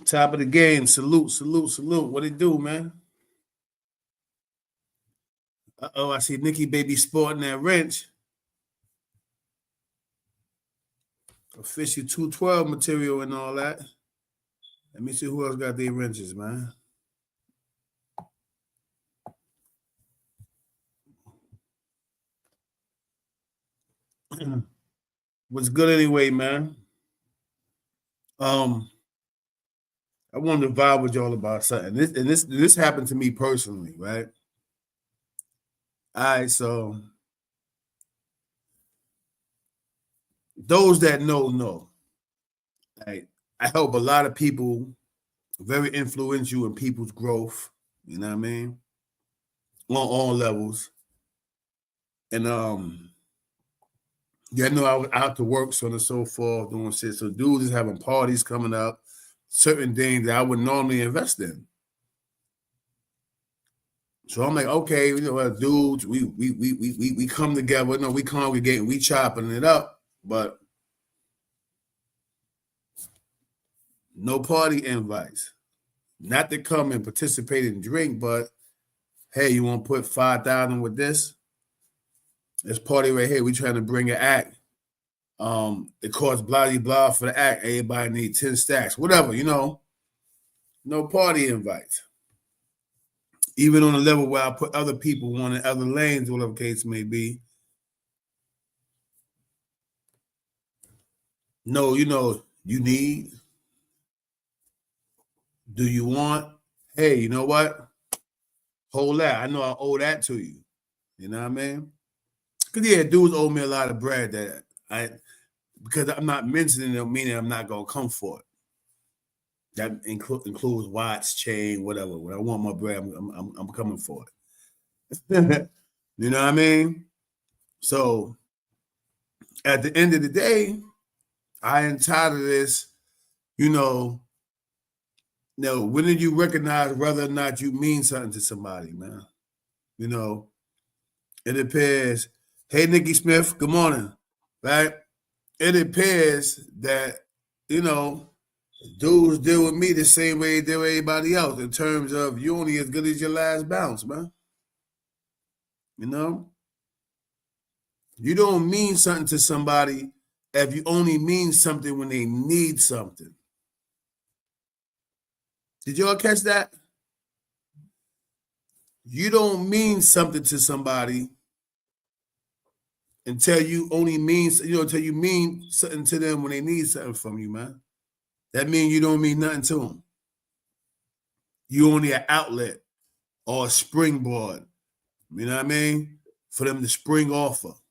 Top of the game. Salute, salute, salute. What it do, man? Uh-oh, I see Nikki Baby sporting that wrench. Official 212 material and all that. Let me see who else got their wrenches, man. What's good anyway, man? I wanted to vibe with y'all about something. This happened to me personally, right? All right, so those that know. Right? I help a lot of people, very influential in people's growth. You know what I mean? On all levels. And yeah, I know I was out to work, so on and so forth, doing shit. So dudes is having parties coming up, certain things that I would normally invest in. So I'm like, okay, you know, dudes, we come together. No, we congregate and we chopping it up, but no party invites. Not to come and participate and drink, but hey, you want to put 5,000 with this? This party right here, we trying to bring an act. It costs blah blah for the act. Everybody need 10 stacks, whatever, you know. No party invites. Even on a level where I put other people on in other lanes, whatever case may be. No, you know, you need. Do you want? Hey, you know what? Hold that. I know I owe that to you. You know what I mean? Because yeah, dudes owe me a lot of bread because I'm not mentioning it, meaning I'm not gonna come for it. That includes watch, chain, whatever. When I want my bread, I'm coming for it. You know what I mean? So at the end of the day, I ain't tired of this. You know, when did you recognize whether or not you mean something to somebody, man? You know, it appears. Hey, Nikki Smith, good morning. Right? It appears that, you know, dudes deal with me the same way they deal with everybody else in terms of you only as good as your last bounce, man. You know? You don't mean something to somebody if you only mean something when they need something. Did y'all catch that? You don't mean something to somebody until you only mean, until you mean something to them when they need something from you, man. That means you don't mean nothing to them. You only an outlet or a springboard, you know what I mean? For them to spring off of,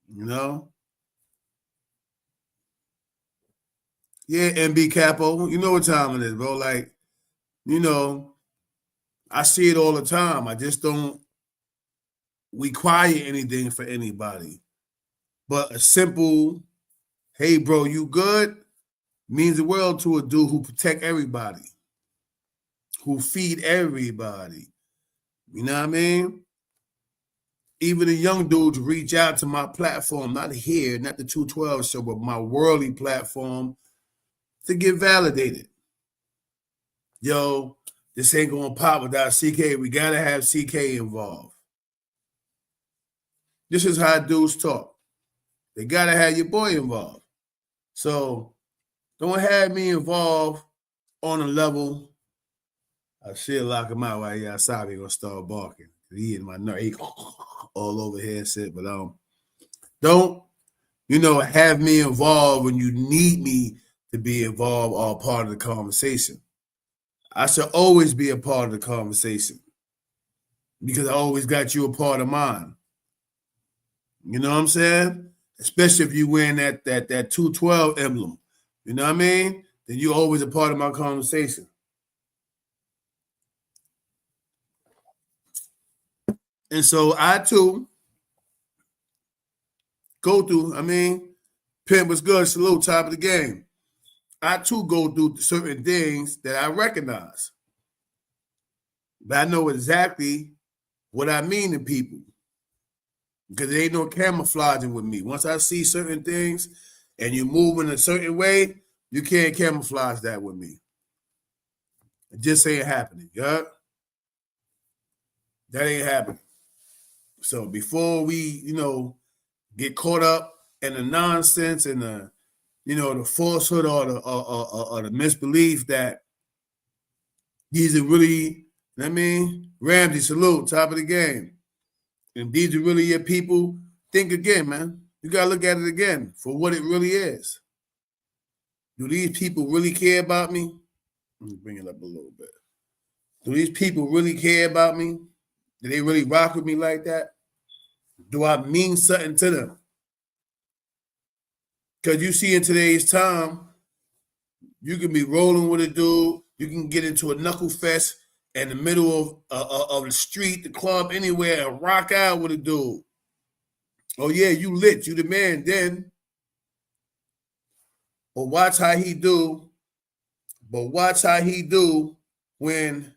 you know? Yeah, MB Capo, you know what time it is, bro. Like, you know, I see it all the time. I just don't require anything for anybody. But a simple, hey, bro, you good? Means the world to a dude who protect everybody, who feed everybody. You know what I mean? Even the young dudes reach out to my platform, not here, not the 212 show, but my worldly platform to get validated. Yo, this ain't gonna pop without CK. We gotta have CK involved. This is how dudes talk. They gotta have your boy involved. So don't have me involved on a level. I should lock him out while he outside. He gonna start barking. He in my nerve. He all over here and shit. But don't, have me involved when you need me to be involved or part of the conversation. I should always be a part of the conversation because I always got you a part of mine. You know what I'm saying? Especially if you wearing that 212 emblem. You know what I mean? Then you're always a part of my conversation. And so I too go through, Pimp was good, salute, top of the game. I too go through certain things that I recognize. But I know exactly what I mean to people. Because there ain't no camouflaging with me. Once I see certain things and you move in a certain way, You can't camouflage that with me. It just ain't happening. Yeah, that ain't happening. So before we, get caught up in the nonsense and the falsehood or the misbelief that these are really, Ramsey, salute, top of the game. And these are really your people. Think again, man. You got to look at it again for what it really is. Do these people really care about me? Let me bring it up a little bit. Do these people really care about me? Do they really rock with me like that? Do I mean something to them? Because you see in today's time, you can be rolling with a dude. You can get into a knuckle fest in the middle of the street, the club, anywhere, and rock out with a dude. Oh, yeah, you lit. You the man then. But watch how he do. When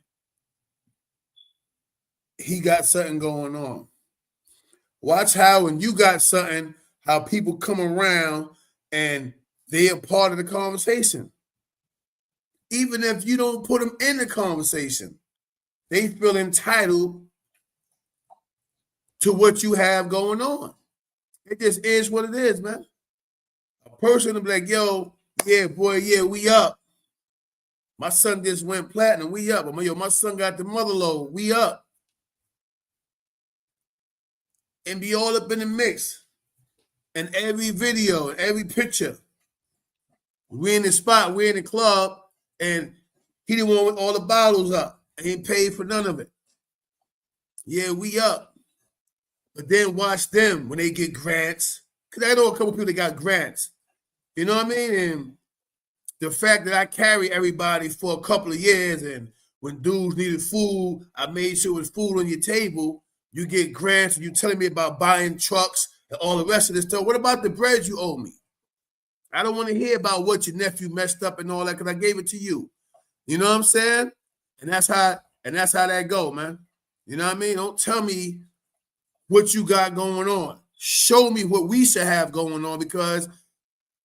he got something going on. Watch how when you got something, how people come around and they are part of the conversation. Even if you don't put them in the conversation, they feel entitled to what you have going on. It just is what it is, man. A person will be like, yo, yeah, boy, yeah, we up. My son just went platinum, we up. Yo, my son got the mother load, we up. And be all up in the mix. In every video, in every picture. We're in the spot, we're in the club, and he the one with all the bottles up. And he ain't paid for none of it. Yeah, we up. But then watch them when they get grants. Because I know a couple people that got grants. You know what I mean? And the fact that I carry everybody for a couple of years, and when dudes needed food, I made sure there was food on your table. You get grants, and you telling me about buying trucks and all the rest of this stuff. What about the bread you owe me? I don't want to hear about what your nephew messed up and all that because I gave it to you. You know what I'm saying? And that's how that go, man. You know what I mean? Don't tell me what you got going on. Show me what we should have going on because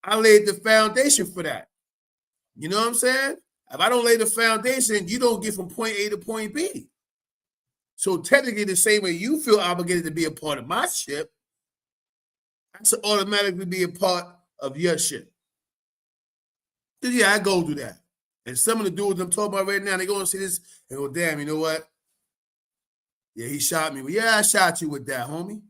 I laid the foundation for that. You know what I'm saying? If I don't lay the foundation, you don't get from point A to point B. So technically the same way you feel obligated to be a part of my ship, I should automatically be a part of your shit. Yeah, I go through that. And some of the dudes I'm talking about right now, they go and see this and go, damn, you know what? Yeah, he shot me. Well, yeah, I shot you with that, homie.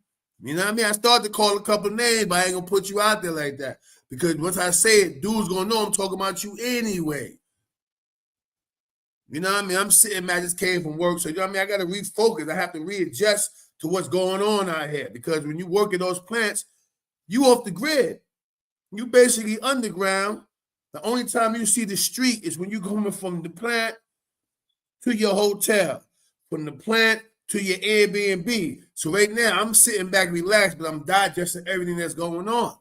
You know what I mean? I started to call a couple of names, but I ain't gonna put you out there like that. Because once I say it, dudes gonna know I'm talking about you anyway. You know what I mean? I'm sitting, man, I just came from work. So you know what I mean? I gotta refocus. I have to readjust to what's going on out here. Because when you work at those plants, you off the grid. You basically underground. The only time you see the street is when you're coming from the plant to your hotel, from the plant to your Airbnb. So right now, I'm sitting back relaxed, but I'm digesting everything that's going on.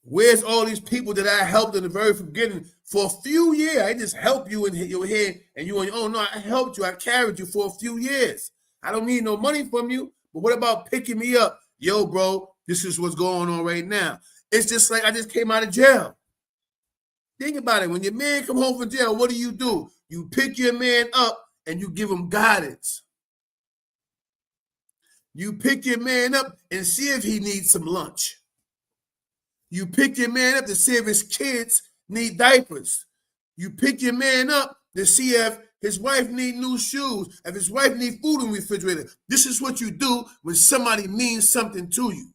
Where's all these people that I helped in the very beginning for a few years? I just helped you in your head and you on your own. No, I helped you. I carried you for a few years. I don't need no money from you, but what about picking me up? Yo, bro, this is what's going on right now. It's just like I just came out of jail. Think about it. When your man come home from jail, what do? You pick your man up and you give him guidance. You pick your man up and see if he needs some lunch. You pick your man up to see if his kids need diapers. You pick your man up to see if his wife need new shoes, if his wife need food in the refrigerator. This is what you do when somebody means something to you.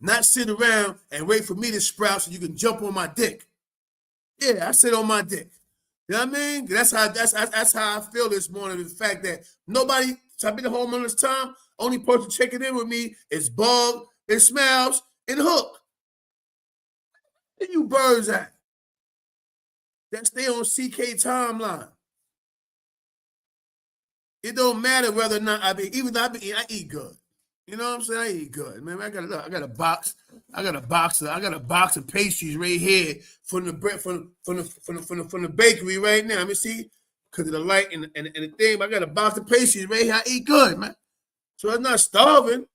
Not sit around and wait for me to sprout so you can jump on my dick. Yeah, I sit on my dick. You know what I mean? That's how I feel this morning. The fact that nobody, I've been home on this time, only person checking in with me is Bug, and Smiles, and Hook. Where you birds at? That stay on CK timeline. It don't matter whether or not I eat good. You know what I'm saying? I eat good, man. I got a box of pastries right here from the bakery right now. Let me see, because of the light and the thing. I got a box of pastries right here. I eat good, man. So I'm not starving,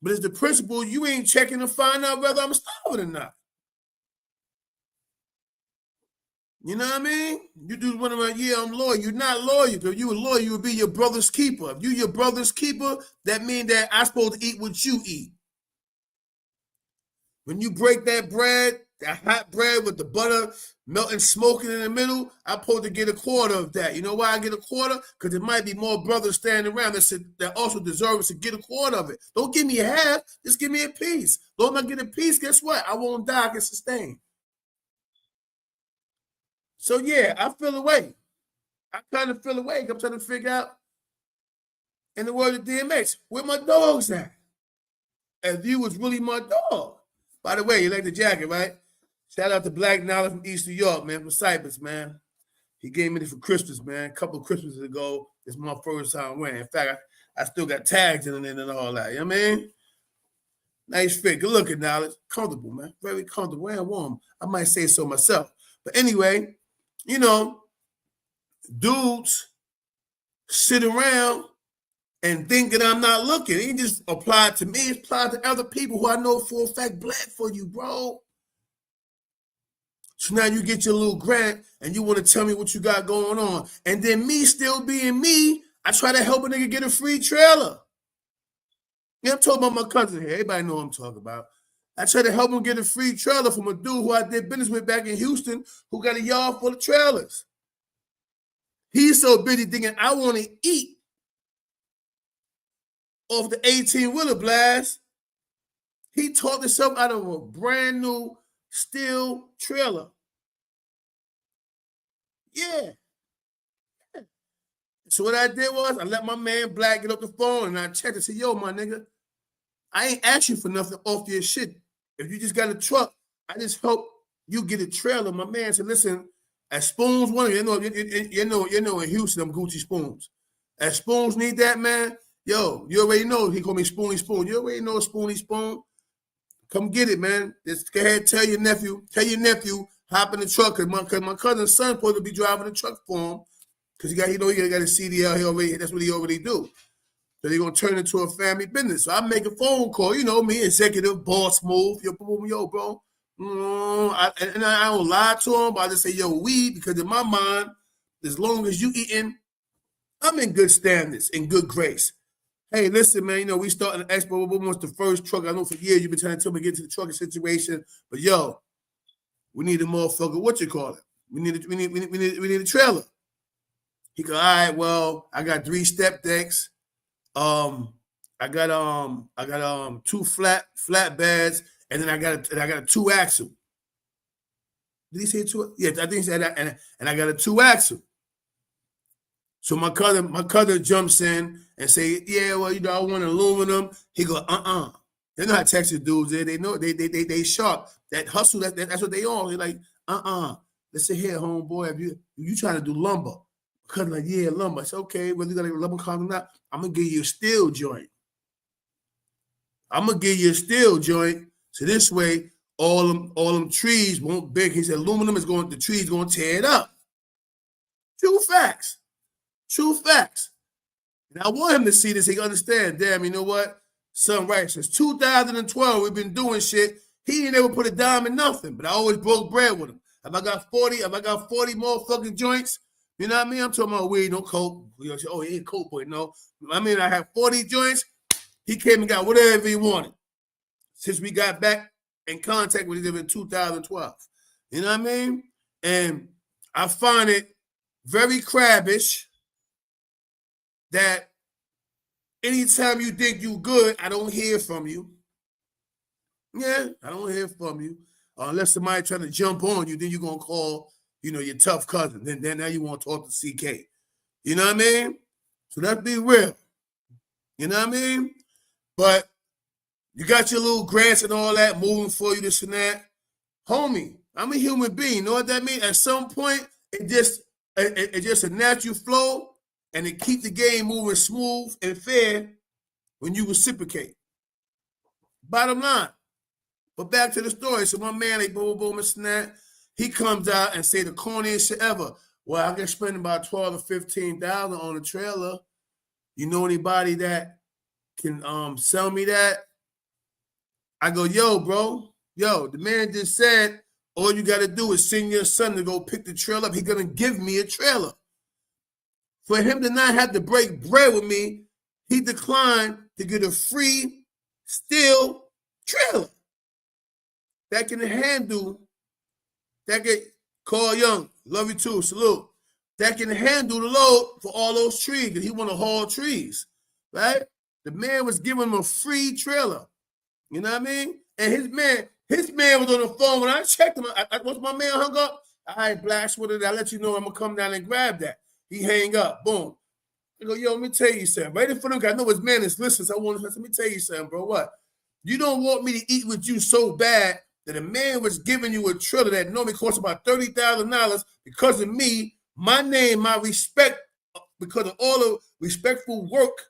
But it's the principle. You ain't checking to find out whether I'm starving or not. You know what I mean? You do one of my, yeah, I'm loyal. You're not loyal. If you were loyal, you would be your brother's keeper. If you your brother's keeper, that means that I'm supposed to eat what you eat. When you break that bread, that hot bread with the butter melting, smoking in the middle, I'm supposed to get a quarter of that. You know why I get a quarter? Because there might be more brothers standing around that also deserve to get a quarter of it. Don't give me a half. Just give me a piece. Don't I get a piece, guess what? I won't die. I can sustain. So, yeah, I feel away. I kind of feel away. I'm trying to figure out, in the word of DMX, where my dogs at? If you was really my dog. By the way, you like the jacket, right? Shout out to Black Knowledge from East New York, man, from Cyprus, man. He gave me this for Christmas, man. A couple of Christmases ago. It's my first time wearing. In fact, I still got tags in it and all that. You know what I mean? Nice fit. Good looking, Knowledge. Comfortable, man. Very comfortable and warm. I might say so myself. But anyway, you know, dudes sit around and think that I'm not looking. It just applied to me. It's applied to other people who I know for a fact bled for you, bro. So now you get your little grant and you want to tell me what you got going on. And then me still being me, I try to help a nigga get a free trailer. Yeah, I'm talking about my cousin here. Everybody know what I'm talking about. I try to help him get a free trailer from a dude who I did business with back in Houston who got a yard full of trailers. He's so busy thinking I want to eat off the 18-wheeler blast. He talked himself out of a brand new steel trailer. Yeah. So what I did was I let my man Black get up the phone and I checked and said, yo, my nigga, I ain't asked you for nothing off your shit. If you just got a truck, I just hope you get a trailer. My man said, listen, at Spoons one, you know in Houston, them Gucci Spoons. At Spoons need that, man. Yo, you already know he called me Spoony Spoon. You already know Spoony Spoon. Come get it, man. Just go ahead, tell your nephew, hop in the truck, cause my cousin's son supposed to be driving the truck for him. Cause he got a CDL, that's what he already do. So they're gonna turn it into a family business. So I make a phone call, you know me, executive boss move. Yo, bro. I don't lie to him, but I just say, yo, because in my mind, as long as you eating, I'm in good standards, in good grace. Hey, listen, man, you know, we starting an expo. We're almost the first truck. I know for years you've been trying to tell me to get to the trucking situation, but yo, we need a motherfucker, what you call it? We need a trailer. He go, all right, well, I got 3 step decks. I got 2 flat beds, and then I got a 2 axle. Did he say 2? Yeah, I think he said that, and I got a 2 axle. So my cousin jumps in and say, yeah, well, you know, I want aluminum. He go, They know how Texas dudes is. They know they sharp. That hustle, that's what they are. They're like, listen here, homeboy, if you trying to do lumber. Cousin like, yeah, lumber. I said, okay, whether you got a lumber contract or not, I'm gonna give you a steel joint. So this way, all them trees won't big. He said aluminum the trees gonna tear it up. True facts. And I want him to see this. He can understand. Damn, you know what? Son, right, since 2012, we've been doing shit. He ain't never put a dime in nothing, but I always broke bread with him. If I got 40 motherfucking joints, you know what I mean? I'm talking about weed, no coke. Oh, he ain't coke boy, no. I mean, I have 40 joints. He came and got whatever he wanted. Since we got back in contact with each other in 2012. You know what I mean? And I find it very crabbish that anytime you think you good, I don't hear from you. Yeah, I don't hear from you. Unless somebody trying to jump on you, then you're going to call, you know, your tough cousin. Then now you want to talk to CK. You know what I mean? So let's be real. You know what I mean? But you got your little grants and all that moving for you, this and that. Homie, I'm a human being. You know what that means? At some point, it's just a natural flow, and it keeps the game moving smooth and fair when you reciprocate. Bottom line. But back to the story. So my man, like boom, and snap, he comes out and say the corniest shit ever. Well, I can spend about $12,000 or $15,000 on a trailer. You know anybody that can sell me that? I go, yo, bro, the man just said all you got to do is send your son to go pick the trailer up. He's going to give me a trailer. For him to not have to break bread with me, he declined to get a free steel trailer that can handle, that can, Carl Young, love you too, salute, that can handle the load for all those trees, because he want to haul trees, right? The man was giving him a free trailer. You know what I mean? And his man was on the phone. When I checked him, once my man hung up, I blast with it. I let you know I'm going to come down and grab that. He hang up. Boom. I go, yo, let me tell you something. Right in front of him, I know his man is listening. So let me tell you something, bro. What? You don't want me to eat with you so bad that a man was giving you a trailer that normally costs about $30,000 because of me, my name, my respect, because of all the respectful work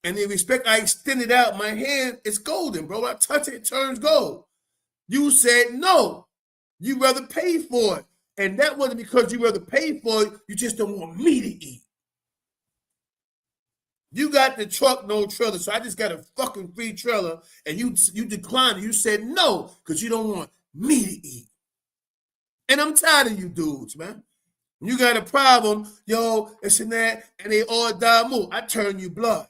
and the respect I extended out, my hand is golden, bro. I touch it, it turns gold. You said no. You rather pay for it. And that wasn't because you rather pay for it. You just don't want me to eat. You got the truck, no trailer. So I just got a fucking free trailer. And you declined. You said no because you don't want me to eat. And I'm tired of you dudes, man. You got a problem, yo, this and that, and they all die move. I turn you blood.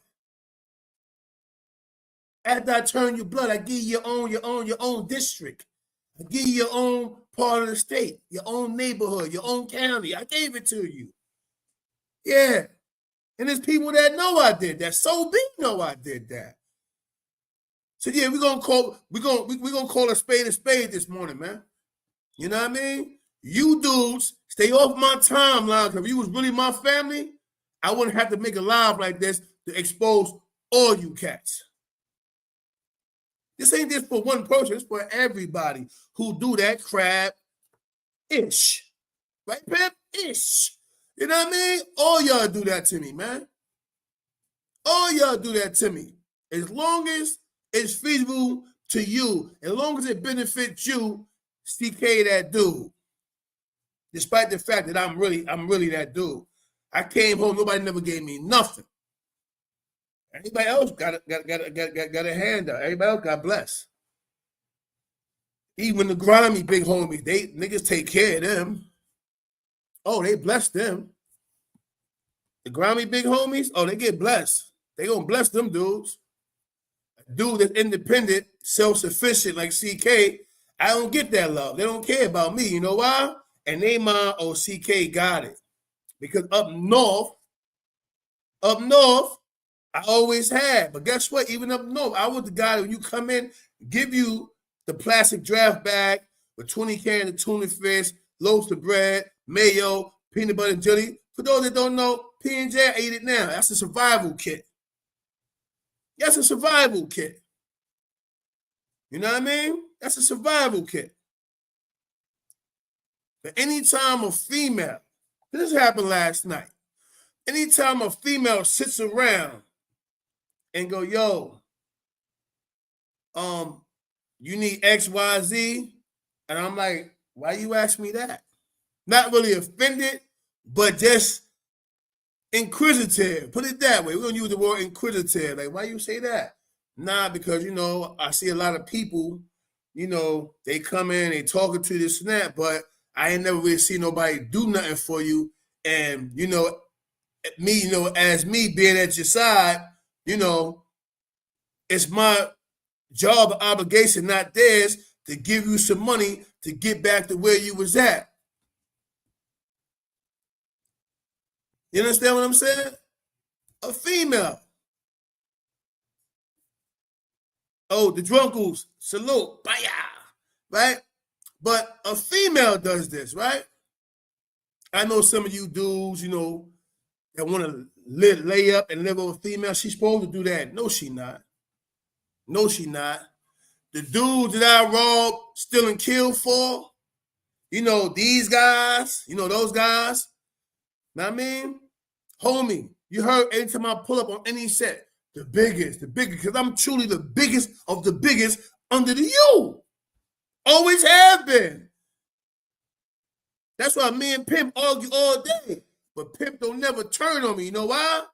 After I turn your blood, I give you your own district. I give you your own part of the state, your own neighborhood, your own county. I gave it to you. Yeah. And there's people that know I did that. So big know I did that. So yeah, we're gonna call a spade this morning, man. You know what I mean? You dudes stay off my timeline, because if you was really my family, I wouldn't have to make a live like this to expose all you cats. This ain't just for one person. It's for everybody who do that crap-ish. Right, Pimp? Ish. You know what I mean? All y'all do that to me, man. All y'all do that to me. As long as it's feasible to you, as long as it benefits you, CK that dude. Despite the fact that I'm really that dude. I came home, nobody never gave me nothing. Everybody else got a hand up. Everybody else got blessed. Even the grimy big homies, they niggas take care of them. Oh, they bless them. The grimy big homies, oh, they get blessed. They gonna bless them dudes. A dude that's independent, self-sufficient like CK, I don't get that love. They don't care about me. You know why? And they mind, oh, CK got it. Because up north, I always had. But guess what? Even up north, I was the guy that when you come in, give you the plastic draft bag with 20 cans of tuna fish, loaves of bread, mayo, peanut butter and jelly. For those that don't know, P&J, I ate it now. That's a survival kit. That's a survival kit. You know what I mean? That's a survival kit. But anytime a female, this happened last night, anytime a female sits around and go, yo, you need X, Y, Z, and I'm like, why you ask me that? Not really offended, but just inquisitive. Put it that way. We're gonna use the word inquisitive. Like, why you say that? Nah, because I see a lot of people, they come in, they talking to this and that, but I ain't never really seen nobody do nothing for you. And me, as me being at your side, it's my job or obligation, not theirs, to give you some money to get back to where you was at. You understand what I'm saying? A female. Oh, the drunkles, salute, baya, right? But a female does this, right? I know some of you dudes, that want to lay up and live with a female. She's supposed to do that. No, she not. No, she not. The dudes that I robbed, steal, and kill for, these guys, those guys. Know what I mean? Homie, you heard anytime I pull up on any set, the biggest, because I'm truly the biggest of the biggest under the U. Always have been. That's why me and Pimp argue all day. But Pimp don't never turn on me. You know why?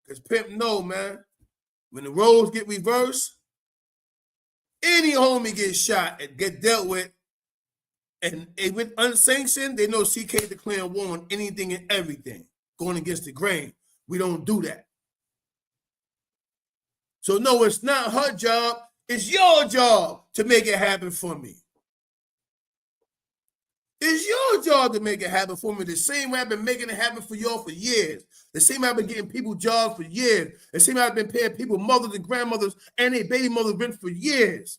Because Pimp know, man, when the roles get reversed, Any homie gets shot and get dealt with, and with unsanctioned, they know CK declaring war on anything and everything, going against the grain. We don't do that. So no, it's not her job. It's your job to make it happen for me. It's your job to make it happen for me. The same way I've been making it happen for y'all for years. The same way I've been getting people jobs for years. The same way I've been paying people mothers and grandmothers and their baby mothers rent for years.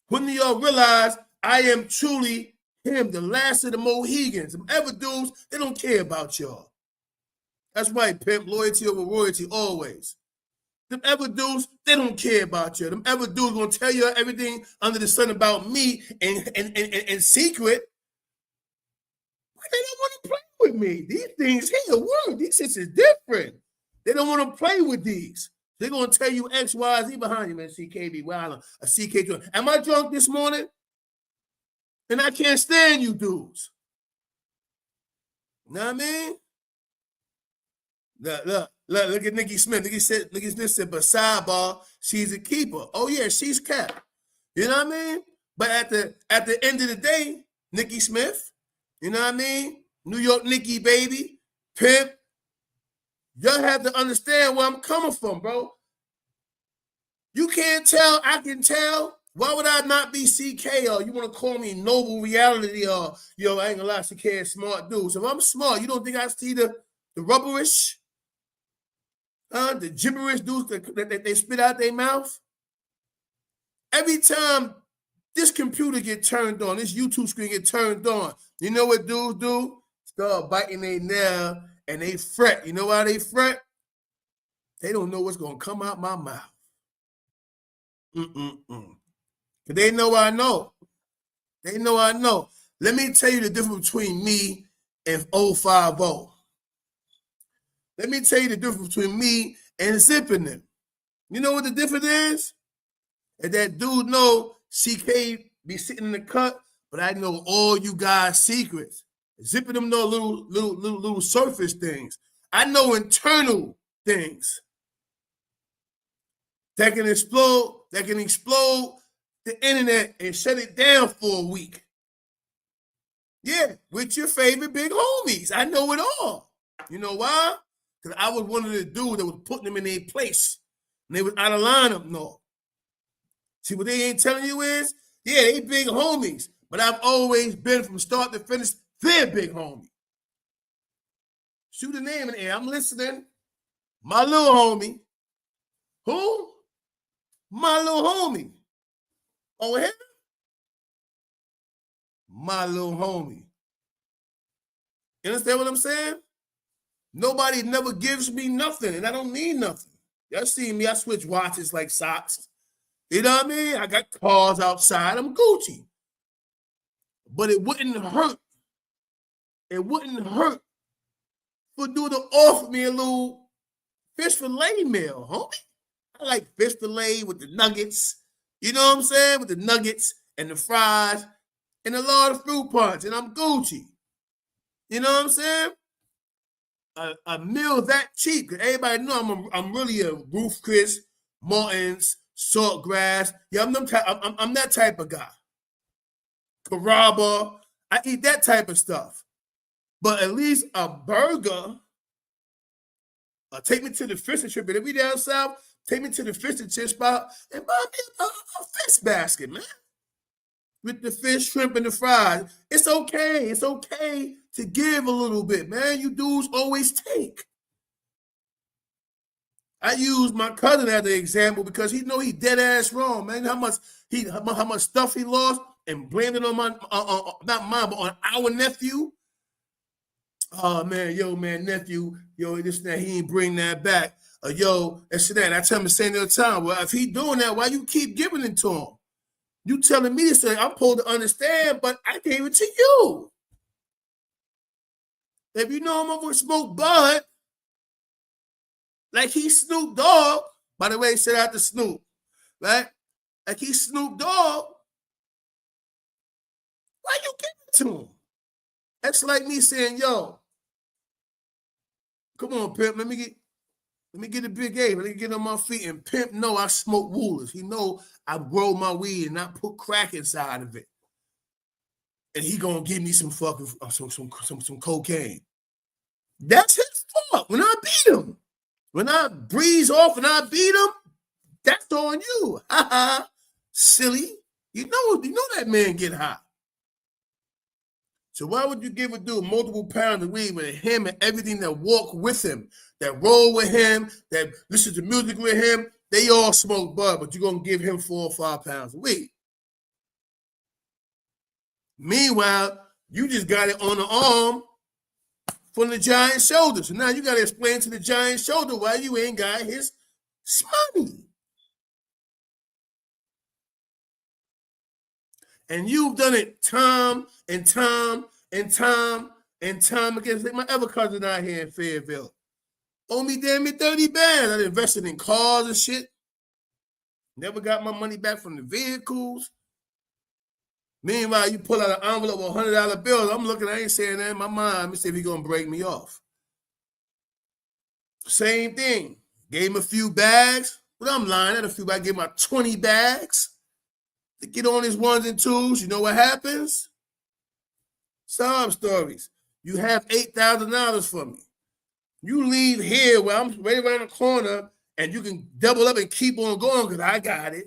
When do y'all realize I am truly him, the last of the Mohegans? Them ever dudes, they don't care about y'all. That's right, pimp. Loyalty over royalty always. Them ever dudes, they don't care about you. Them ever dudes gonna tell you everything under the sun about me and secret. But they don't want to play with me. These things here work. These shits is different. They don't want to play with these. They're gonna tell you X, Y, Z behind you, man. CKB, wow, a CK drunk. Am I drunk this morning? And I can't stand you dudes. You know what I mean? Look at Nikki Smith. Nikki Smith said, but sidebar, she's a keeper. Oh, yeah, she's capped. You know what I mean? But at the end of the day, Nikki Smith, you know what I mean? New York Nikki, baby, pimp. Y'all have to understand where I'm coming from, bro. You can't tell, I can tell. Why would I not be CK, or you want to call me Noble Reality, or, yo, I ain't gonna lie, CK is smart dude. So if I'm smart, you don't think I see the rubberish? The gibberish dudes that they spit out their mouth. Every time this computer get turned on, this YouTube screen get turned on, you know what dudes do? Start biting their nail and they fret. You know why they fret? They don't know what's going to come out my mouth. But they know I know. They know I know. Let me tell you the difference between me and 050. Let me tell you the difference between me and Zipping them. You know what the difference is? And that dude know CK be sitting in the cut, but I know all you guys' secrets. Zipping them know little surface things. I know internal things that can explode the internet and shut it down for a week. Yeah, with your favorite big homies. I know it all. You know why? Because I was one of the dudes that was putting them in their place. And they was out of line up north. See, what they ain't telling you is, yeah, they big homies. But I've always been, from start to finish, their big homie. Shoot a name in the air. I'm listening. My little homie. Who? My little homie. Oh, him? My little homie. You understand what I'm saying? Nobody never gives me nothing, and I don't need nothing. Y'all see me, I switch watches like socks. You know what I mean? I got cars outside. I'm Gucci. But it wouldn't hurt. It wouldn't hurt for dude to offer me a little fish fillet meal, homie. I like fish fillet with the nuggets. You know what I'm saying? With the nuggets and the fries and a lot of fruit punch, and I'm Gucci. You know what I'm saying? A meal that cheap, because everybody know I'm really a Ruth Chris, Martin's, Saltgrass. Yeah, I'm that type of guy. Carrabba. I eat that type of stuff. But at least a burger, take me to the fish and chip. And if we down south, take me to the fish and chip spot and buy me a fish basket, man. With the fish, shrimp, and the fries. It's okay. It's okay to give a little bit, man. You dudes always take. I use my cousin as an example because he know he dead ass wrong, man. How much stuff he lost and blamed it on my not mine, but on our nephew. Oh man, nephew, this and that, he ain't bring that back. That's that. I tell him the same other time. Well, if he doing that, why you keep giving it to him? You telling me to say I'm supposed to understand, but I gave it to you. If you know I'm over smoke bud, like he's Snoop Dogg. By the way, shout out to Snoop, right? Like he's Snoop Dogg. Why you give it to him? That's like me saying, yo, come on, pimp, let me get. Let me get a big A. Let me get on my feet. And Pimp know I smoke woolers. He know I grow my weed and not put crack inside of it. And he gonna give me some fucking some cocaine. That's his fault. When I beat him, when I breeze off and I beat him, that's on you. Ha ha, silly. You know that man get high. So why would you give a dude multiple pounds of weed with him and everything that walk with him, that roll with him, that listen to music with him? They all smoke bud, but you're gonna give him 4 or 5 pounds of weed. Meanwhile, you just got it on the arm from the giant shoulder. So now you got to explain to the giant shoulder why you ain't got his money. And you've done it time and time and time and time again. Like my other cousin out here in Fayetteville. Owe me damn near 30 bands. I invested in cars and shit. Never got my money back from the vehicles. Meanwhile, you pull out an envelope of $100 bills. I'm looking, I ain't saying that in my mind. Let me see if he's going to break me off. Same thing. Gave him a few bags. But I'm lying. At a few bags. Gave him about 20 bags. To get on his ones and twos. You know what happens? Sob stories. You have $8,000 for me. You leave here where I'm right around the corner and you can double up and keep on going because I got it.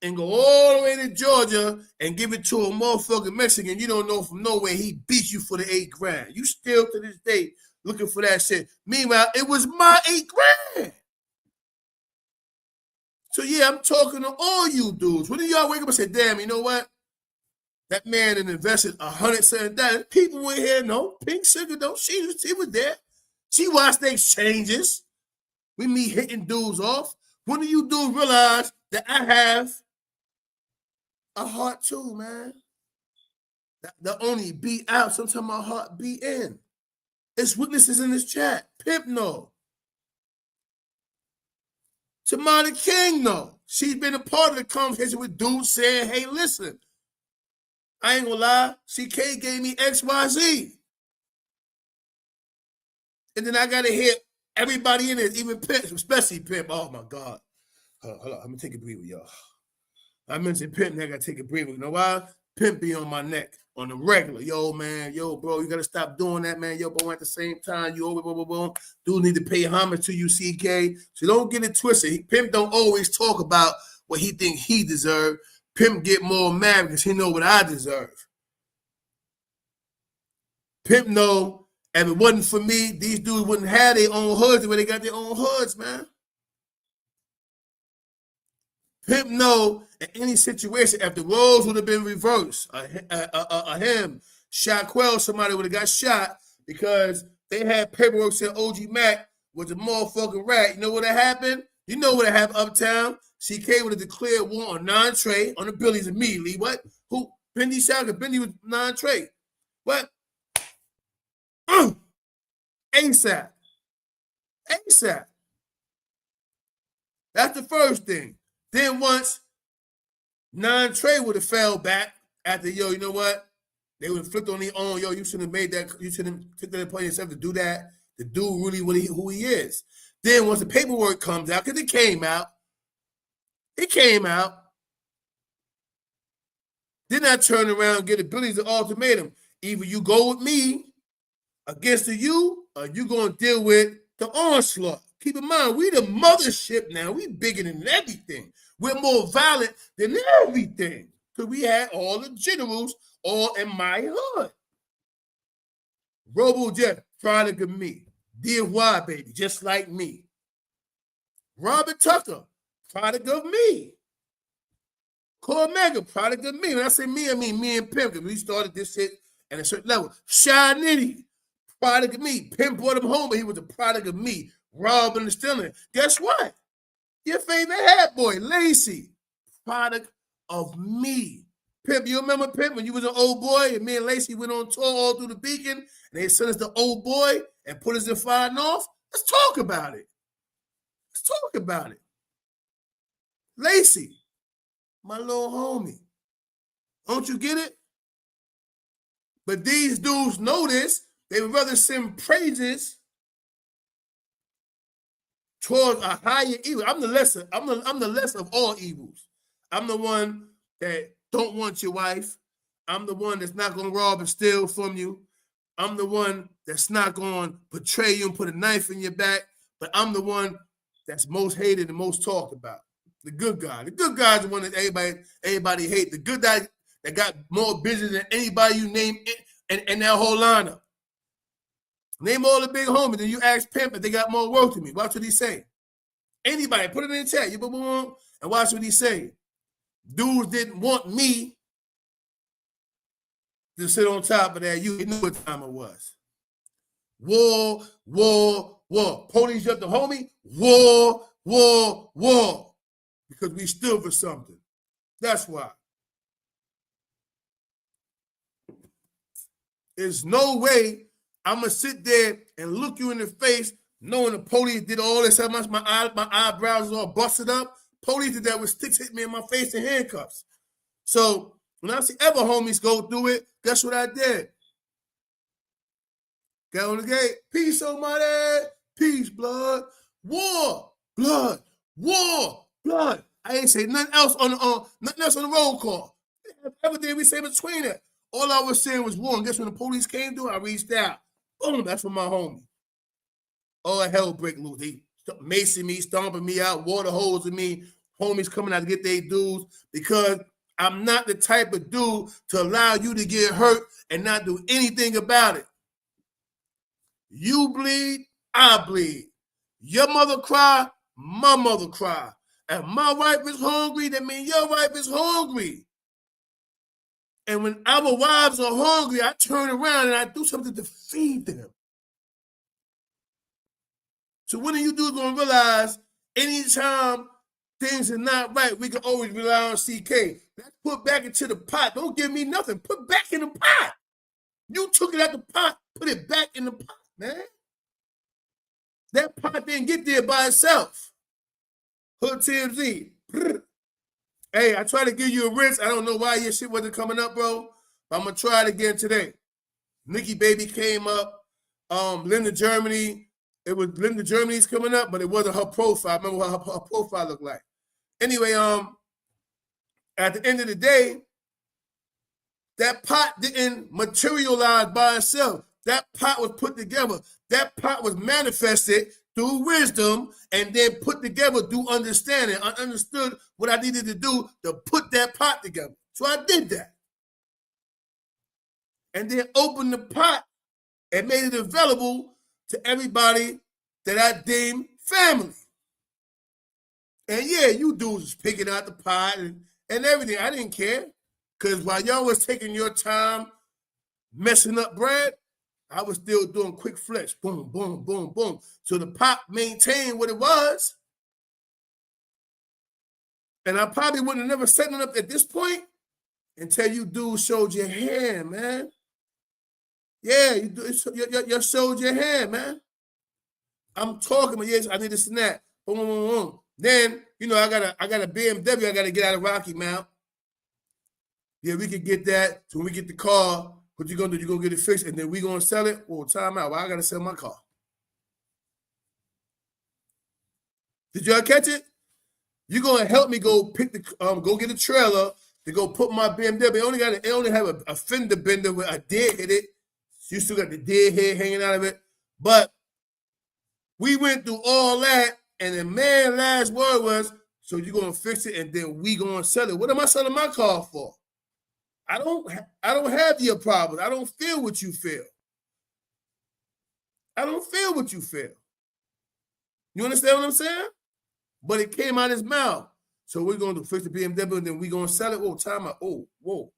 And go all the way to Georgia and give it to a motherfucking Mexican. You don't know from nowhere he beat you for the $8,000. You still to this day looking for that shit. Meanwhile, it was my $8,000. So yeah, I'm talking to all you dudes. When do y'all wake up and say, damn, you know what? That man had invested $107. People were here, no, Pink Sugar, no, she was there. She watched the exchanges. We me hitting dudes off. When do you dudes realize that I have a heart too, man? That only beat out. Sometimes my heart beat in. It's witnesses in this chat. Pimp no. Tamara King no. She's been a part of the conversation with dudes saying, hey, listen, I ain't gonna lie, CK gave me XYZ. And then I gotta hear everybody in it, even Pimp, especially Pimp. Oh my God. Hold on, I'm gonna take a breather, y'all. I mentioned Pimp, and I gotta take a breather. You know why? Pimp be on my neck on the regular. Yo, man, yo, bro, you gotta stop doing that, man. Yo, bro, at the same time, you over, blah. Dude need to pay homage to you, CK. So don't get it twisted. Pimp don't always talk about what he think he deserve. Pimp get more mad because he know what I deserve. Pimp know if it wasn't for me, these dudes wouldn't have their own hoods the way they got their own hoods, man. Pimp know in any situation, if the roles would have been reversed, him, Shaquille, somebody would have got shot because they had paperwork saying OG Mac was a motherfucking rat. You know what happened? You know what happened uptown? CK would have declared war on non-trade on the Billies immediately. What? Who? Bendy shot because Bendy was non-trade. What? ASAP. ASAP. That's the first thing. Then once non-trade would have fell back after, yo, you know what? They would have flipped on their own. Yo, you shouldn't have made that. You shouldn't have took that upon yourself to do that. To do really who he is. Then once the paperwork comes out, because it came out. Then I turn around and get the Billies an ultimatum. Either you go with me against you, or you going to deal with the onslaught. Keep in mind, we the mothership now. We bigger than everything. We're more violent than everything. Because we had all the generals all in my hood. RoboJet, product of me. DFY, baby, just like me. Robert Tucker, product of me. Cormega, product of me. When I say me, I mean me and Pimp, because we started this shit at a certain level. Shy Nitty, product of me. Pimp brought him home, but he was a product of me. Robbing and stealing. Guess what? Your favorite hat boy, Lacey, product of me. Pimp, you remember Pimp when you was an old boy and me and Lacey went on tour all through the Beacon and they sent us the old boy and put us in Fire North? Let's talk about it. Let's talk about it. Lacey, my little homie. Don't you get it? But these dudes know this. They would rather send praises towards a higher evil. I'm the lesser. I'm the lesser of all evils. I'm the one that don't want your wife. I'm the one that's not gonna rob and steal from you. I'm the one that's not gonna betray you and put a knife in your back. But I'm the one that's most hated and most talked about. The good guy. The good guy is the one that everybody hate. The good guy that got more business than anybody you name in that whole lineup. Name all the big homies, and you ask Pimp if they got more work than me. Watch what he say. Anybody, put it in the chat. You boom, boom, and watch what he say. Dudes didn't want me to sit on top of that. You knew what time it was. War, war, war. Police up the homie. War, war, war. Because we stood for something. That's why. There's no way I'm going to sit there and look you in the face knowing the police did all this. How much my eyebrows are all busted up. Police did that with sticks hit me in my face and handcuffs. So when I see other homies go through it, guess what I did? Got on the gate. Peace, somebody. Peace, blood. War, blood. War, blood. I ain't say nothing else on the roll call. Everything we say between it. All I was saying was war. And guess when the police came through, I reached out. Boom, that's for my homie. All hell break loose. They macing me, stomping me out, water hosing me, homies coming out to get their dues because I'm not the type of dude to allow you to get hurt and not do anything about it. You bleed, I bleed. Your mother cry, my mother cry. If my wife is hungry, that means your wife is hungry. And when our wives are hungry, I turn around and I do something to feed them. So when are you dudes gonna realize anytime things are not right, we can always rely on CK. Let's put back into the pot. Don't give me nothing. Put back in the pot. You took it out the pot, put it back in the pot, man. That pot didn't get there by itself. Hood TMZ. Hey, I tried to give you a rinse. I don't know why your shit wasn't coming up, bro. But I'm gonna try it again today. Nikki Baby came up. Linda Germany. It was Linda Germany's coming up, but it wasn't her profile. I remember what her profile looked like. Anyway, at the end of the day, that pot didn't materialize by itself. That pot was put together. That pot was manifested through wisdom and then put together through understanding. I understood what I needed to do to put that pot together. So I did that. And then opened the pot and made it available to everybody that I deemed family. And yeah, you dudes was picking out the pot and everything. I didn't care. Because while y'all was taking your time messing up bread, I was still doing quick flips. Boom, boom, boom, boom. So the pot maintained what it was. And I probably wouldn't have never set it up at this point until you dudes showed your hand, man. Yeah, you showed your hand, man. I'm talking, but yes, I need a snap. Boom, boom, boom, boom. Then, you know, I got a BMW. I got to get out of Rocky Mount. Yeah, we could get that. So when we get the car, what you gonna do? You gonna get it fixed, and then we gonna sell it? Well, time out. Well, I gotta sell my car. Did y'all catch it? You gonna help me go pick the go get a trailer to go put my BMW. It only have a fender bender where I did hit it. You still got the dead head hanging out of it. But we went through all that, and the man's last word was, so you're gonna fix it and then we gonna sell it. What am I selling my car for? I don't have your problems. I don't feel what you feel. I don't feel what you feel. You understand what I'm saying? But it came out his mouth. So we're going to fix the BMW and then we're going to sell it. Oh, time out. Oh, whoa.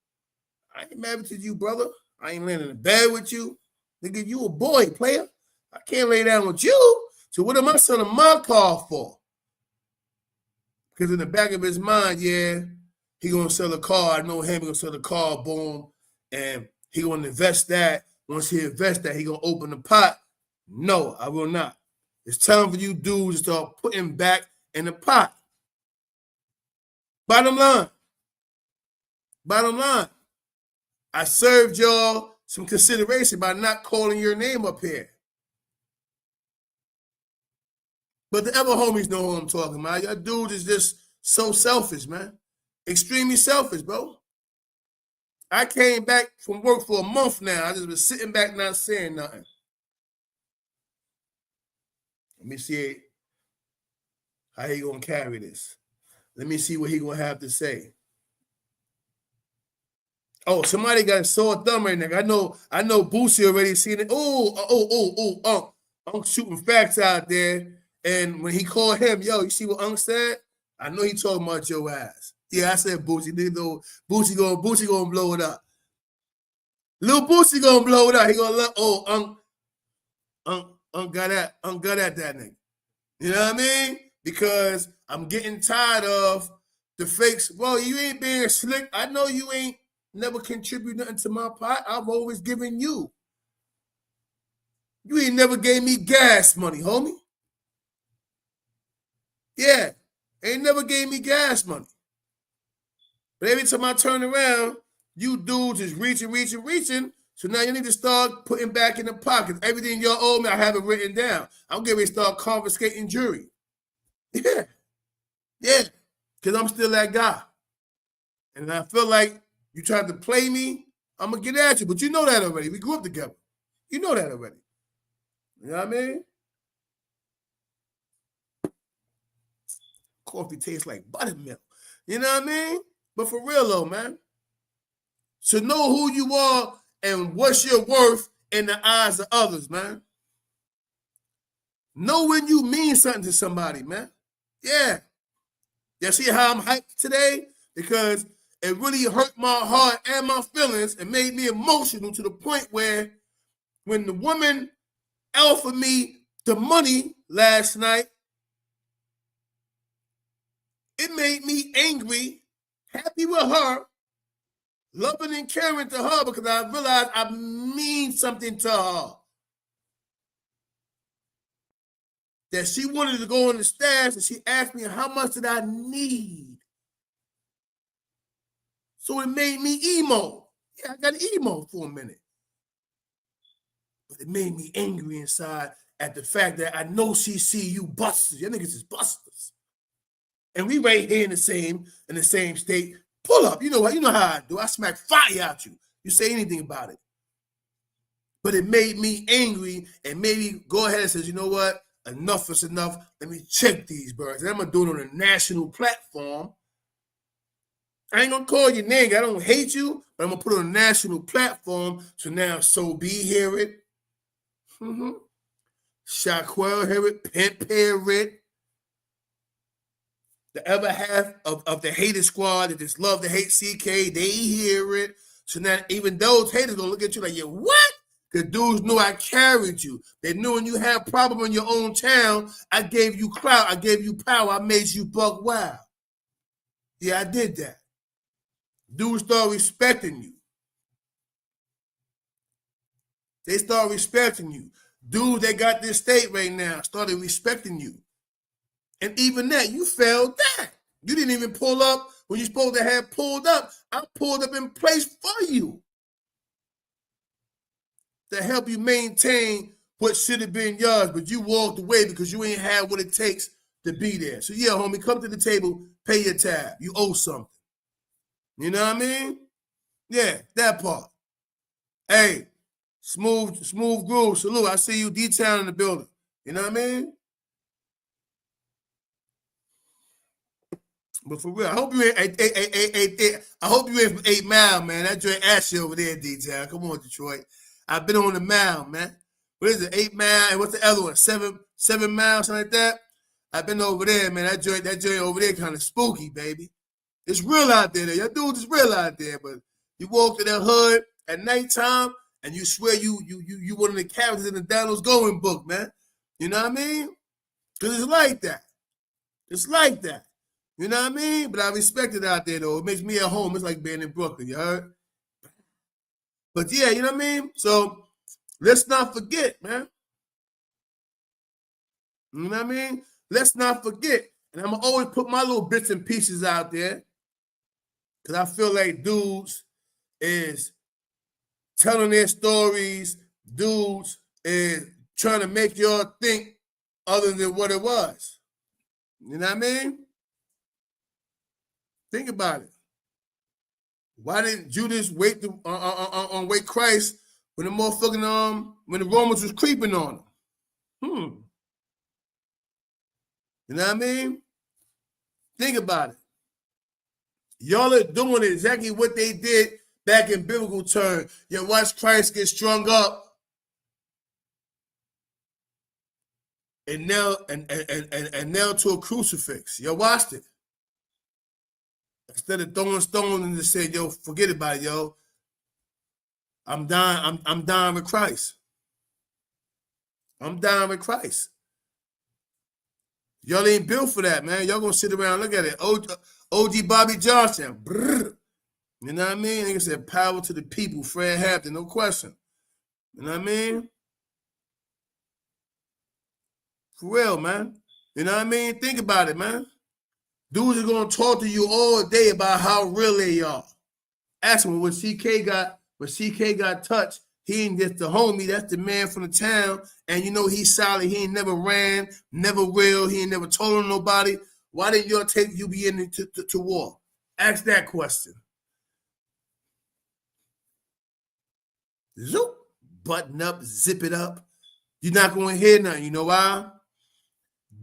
I ain't married to you, brother. I ain't laying in the bed with you. Nigga, you a boy, player. I can't lay down with you. So what am I selling my car for? Because in the back of his mind, yeah, he gonna sell a car. I know him. He gonna sell the car. Boom, and he gonna invest that. Once he invests that, he gonna open the pot. No, I will not. It's time for you dudes to start putting back in the pot. Bottom line. I served y'all some consideration by not calling your name up here. But the other homies know who I'm talking about. Y'all dudes is just so selfish, man. Extremely selfish, bro. I came back from work for a month now. I just been sitting back not saying nothing. Let me see how he gonna carry this. Let me see what he gonna have to say. Oh, somebody got a sore thumb right now. I know Boosie already seen it. Unc shooting facts out there. And when he called him, yo, you see what Unc said? I know he talking about your ass. Yeah, I said Boosie. Nigga, know Boosie gonna blow it up. Little Boosie gonna blow it up. He gonna let Unc got at that nigga. You know what I mean? Because I'm getting tired of the fakes. Well, you ain't being slick. I know you ain't never contribute nothing to my pot. I've always given you. You ain't never gave me gas money, homie. Yeah, ain't never gave me gas money. But every time I turn around, you dudes is reaching. So now you need to start putting back in the pockets. Everything y'all owe me, I have it written down. I'm getting ready to start confiscating jewelry. Yeah. Because I'm still that guy. And I feel like you tried to play me, I'm going to get at you. But you know that already. We grew up together. You know that already. You know what I mean? Coffee tastes like buttermilk. You know what I mean? But for real though, man. To know who you are and what's your worth in the eyes of others, man. Know when you mean something to somebody, man. Yeah. You see how I'm hyped today? Because it really hurt my heart and my feelings and made me emotional to the point where when the woman offered me the money last night, it made me angry, happy with her, loving and caring to her because I realized I mean something to her. That she wanted to go on the stash and she asked me how much did I need. So it made me emo. Yeah, I got emo for a minute. But it made me angry inside at the fact that I know she see you busters. Your niggas is busters. And we right here in the same state. Pull up. You know what? You know how I do. I smack fire out you. You say anything about it. But it made me angry and made me go ahead and say, you know what? Enough is enough. Let me check these birds. And I'm going to do it on a national platform. I ain't going to call your name. I don't hate you, but I'm going to put it on a national platform. So now So Be hear it. Shaquille hear it. Pimp hear it. The other half of the hater squad that just love to hate CK, they hear it. So now even those haters going to look at you like, yeah, what? Because dudes knew I carried you. They knew when you had a problem in your own town, I gave you clout, I gave you power, I made you buck wild. Yeah, I did that. Dudes start respecting you. They start respecting you. Dudes that got this state right now started respecting you. And even that, you failed that. You didn't even pull up when you're supposed to have pulled up. I pulled up in place for you to help you maintain what should have been yours, but you walked away because you ain't had what it takes to be there. So yeah, homie, come to the table, pay your tab. You owe something. You know what I mean? Yeah, that part. Hey, smooth groove, salute. I see you D-Town in the building. You know what I mean? But for real, I hope you ain't. I hope you ain't 8 Mile, man. That joint ashy over there, D-Town. Come on, Detroit. I've been on the mile, man. What is it? 8 Mile, and what's the other one? 7 miles, something like that. I've been over there, man. That joint over there kind of spooky, baby. It's real out there. Your dudes is real out there, but you walk to that hood at nighttime and you swear you one of the characters in the Donald's Going book, man. You know what I mean? Because it's like that. It's like that. You know what I mean? But I respect it out there, though. It makes me at home. It's like being in Brooklyn, you heard? But yeah, you know what I mean? So let's not forget, man. You know what I mean? Let's not forget. And I'm going to always put my little bits and pieces out there because I feel like dudes is telling their stories. Dudes is trying to make y'all think other than what it was. You know what I mean? Think about it. Why didn't Judas wait wait Christ when the motherfucking when the Romans was creeping on him? You know what I mean? Think about it. Y'all are doing exactly what they did back in biblical terms. You watch Christ get strung up and nailed and nailed to a crucifix. You watched it. Instead of throwing stones and just saying, yo, forget about it, yo. I'm dying, I'm dying with Christ. I'm dying with Christ. Y'all ain't built for that, man. Y'all gonna sit around and look at it. OG Bobby Johnson. Brrr. You know what I mean? Nigga said power to the people, Fred Hampton, no question. You know what I mean? For real, man. You know what I mean? Think about it, man. Dudes are gonna talk to you all day about how real they are. Ask him when CK got touched, he ain't just the homie, that's the man from the town. And you know he's solid. He ain't never ran, never will, he ain't never told on nobody. Why didn't y'all take UBN to war? Ask that question. Zoop, button up, zip it up. You're not gonna hear nothing. You know why?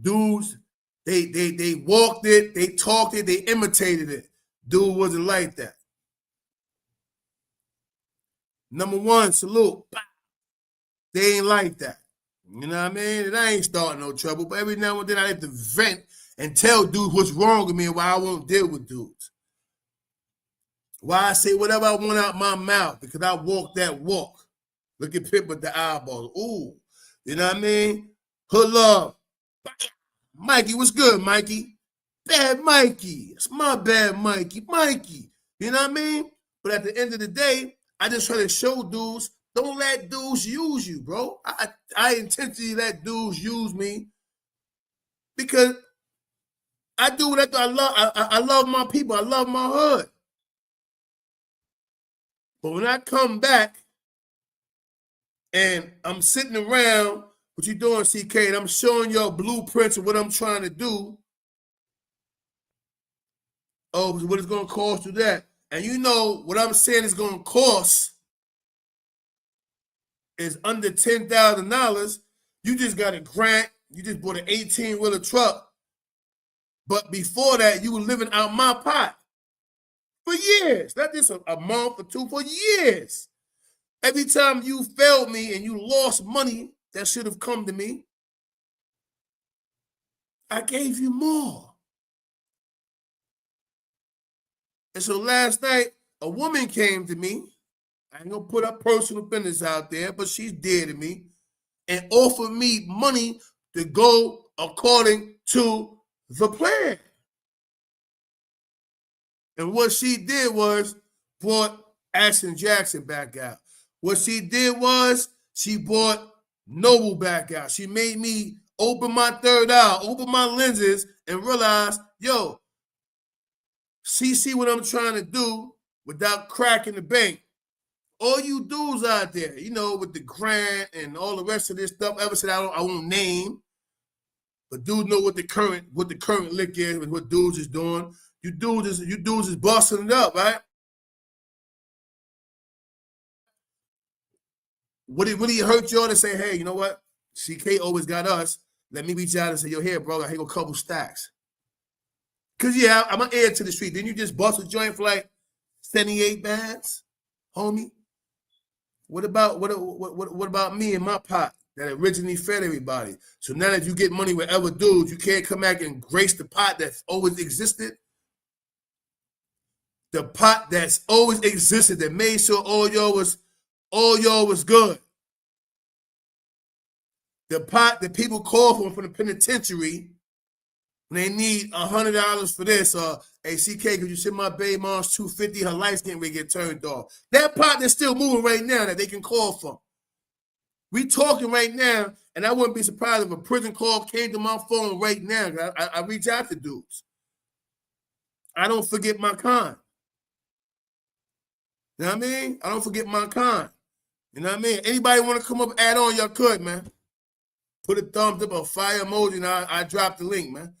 Dudes, they walked it, they talked it, they imitated it. Dude wasn't like that. Number one, salute. They ain't like that. You know what I mean? And I ain't starting no trouble, but every now and then I have to vent and tell dudes what's wrong with me and why I won't deal with dudes. Why I say whatever I want out my mouth, because I walk that walk. Look at Pip with the eyeballs. Ooh. You know what I mean? Hood love. Mikey, what's good, Mikey? Bad Mikey. It's my bad Mikey. Mikey. You know what I mean? But at the end of the day, I just try to show dudes, don't let dudes use you, bro. I intentionally let dudes use me because I do what I do. I love my people. I love my hood. But when I come back and I'm sitting around, what you doing, CK, and I'm showing y'all blueprints of what I'm trying to do. Oh, what it's going to cost you that. And you know what I'm saying is going to cost is under $10,000. You just got a grant. You just bought an 18-wheeler truck. But before that, you were living out my pot for years. Not just a month or two, for years. Every time you failed me and you lost money that should have come to me, I gave you more. And so last night, a woman came to me. I ain't gonna put her personal business out there, but she's dear to me, and offered me money to go according to the plan. And what she did was brought Ashton Jackson back out. What she did was she brought Noble back out. She made me open my third eye, open my lenses, and realize, yo, she see what I'm trying to do without cracking the bank. All you dudes out there, you know, with the grant and all the rest of this stuff, ever said I won't name, but dudes know what the current lick is with what dudes is doing. You dudes is busting it up, right? Would it hurt y'all to say, hey, you know what? CK always got us. Let me reach out and say, yo, here, bro, I go a couple stacks. Cause yeah, I'm an heir to the street. Didn't you just bust a joint for like 78 bands, homie? What about me and my pot that originally fed everybody? So now that you get money with other dudes, you can't come back and grace the pot that's always existed. The pot that's always existed that made sure all y'all was good. The pot that people call from the penitentiary when they need $100 for this, or hey CK, could you send my baby mom's $250? Her lights getting ready to get turned off. That pot that's still moving right now that they can call from. We talking right now, and I wouldn't be surprised if a prison call came to my phone right now. I reach out to dudes. I don't forget my kind. You know what I mean? I don't forget my kind. You know what I mean? Anybody want to come up and add on, y'all could, man. Put a thumbs up or fire emoji, and I drop the link, man.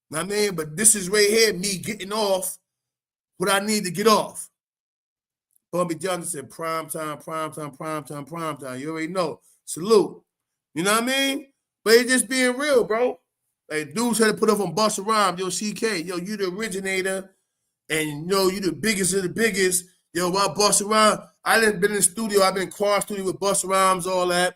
Know what I mean? But this is right here, me getting off what I need to get off. Bobby Johnson said, prime time, prime time, prime time, prime time. You already know. Salute. You know what I mean? But it's just being real, bro. Like, dudes had to put up on Busta Rhymes. Yo, CK, yo, you the originator, and, yo, you the biggest of the biggest. Yo, why Busta Rhymes? I done been in the studio. I've been in car studio with Busta Rhymes, all that.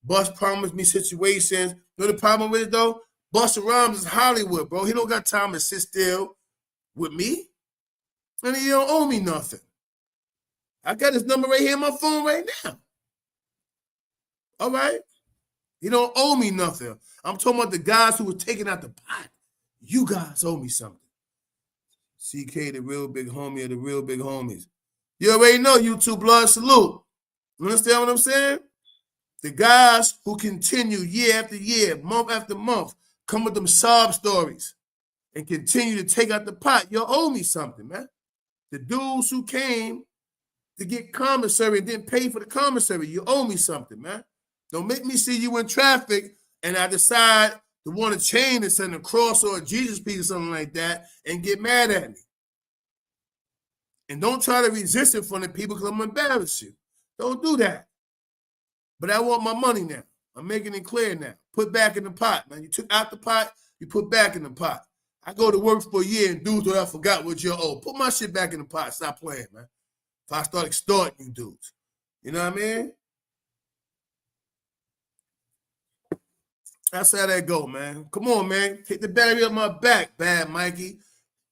Bus promised me situations. You know the problem with it, though? Busta Rhymes is Hollywood, bro. He don't got time to sit still with me. And he don't owe me nothing. I got his number right here on my phone right now. All right? He don't owe me nothing. I'm talking about the guys who were taking out the pot. You guys owe me something. CK, the real big homie of the real big homies. You already know, YouTube blood, salute. You understand what I'm saying? The guys who continue year after year, month after month, come with them sob stories and continue to take out the pot. You owe me something, man. The dudes who came to get commissary and didn't pay for the commissary, you owe me something, man. Don't make me see you in traffic and I decide to want to chain and send a cross or a Jesus piece or something like that and get mad at me. And don't try to resist it from the people because I'm going to embarrass you. Don't do that. But I want my money now. I'm making it clear now. Put back in the pot, man. You took out the pot, you put back in the pot. I go to work for a year and dudes I forgot what you owe. Put my shit back in the pot. Stop playing, man. If I start extorting you dudes. You know what I mean? That's how that go, man. Come on, man. Take the battery up my back, bad Mikey.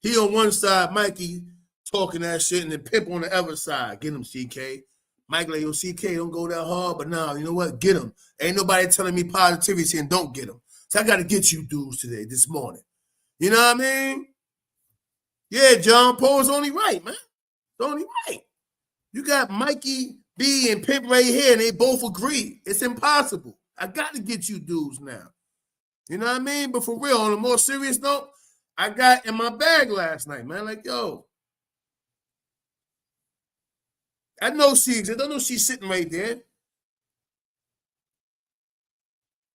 He on one side, Mikey talking that shit, and then Pimp on the other side. Get him, CK. Mike like, yo, CK, don't go that hard, but nah, you know what? Get him. Ain't nobody telling me positivity saying don't get him. So I got to get you dudes today, this morning. You know what I mean? Yeah, John Paul's only right, man. It's only right. You got Mikey B and Pimp right here, and they both agree. It's impossible. I got to get you dudes now. You know what I mean? But for real, on a more serious note, I got in my bag last night, man. Like, yo, I know she's, I don't know she's sitting right there.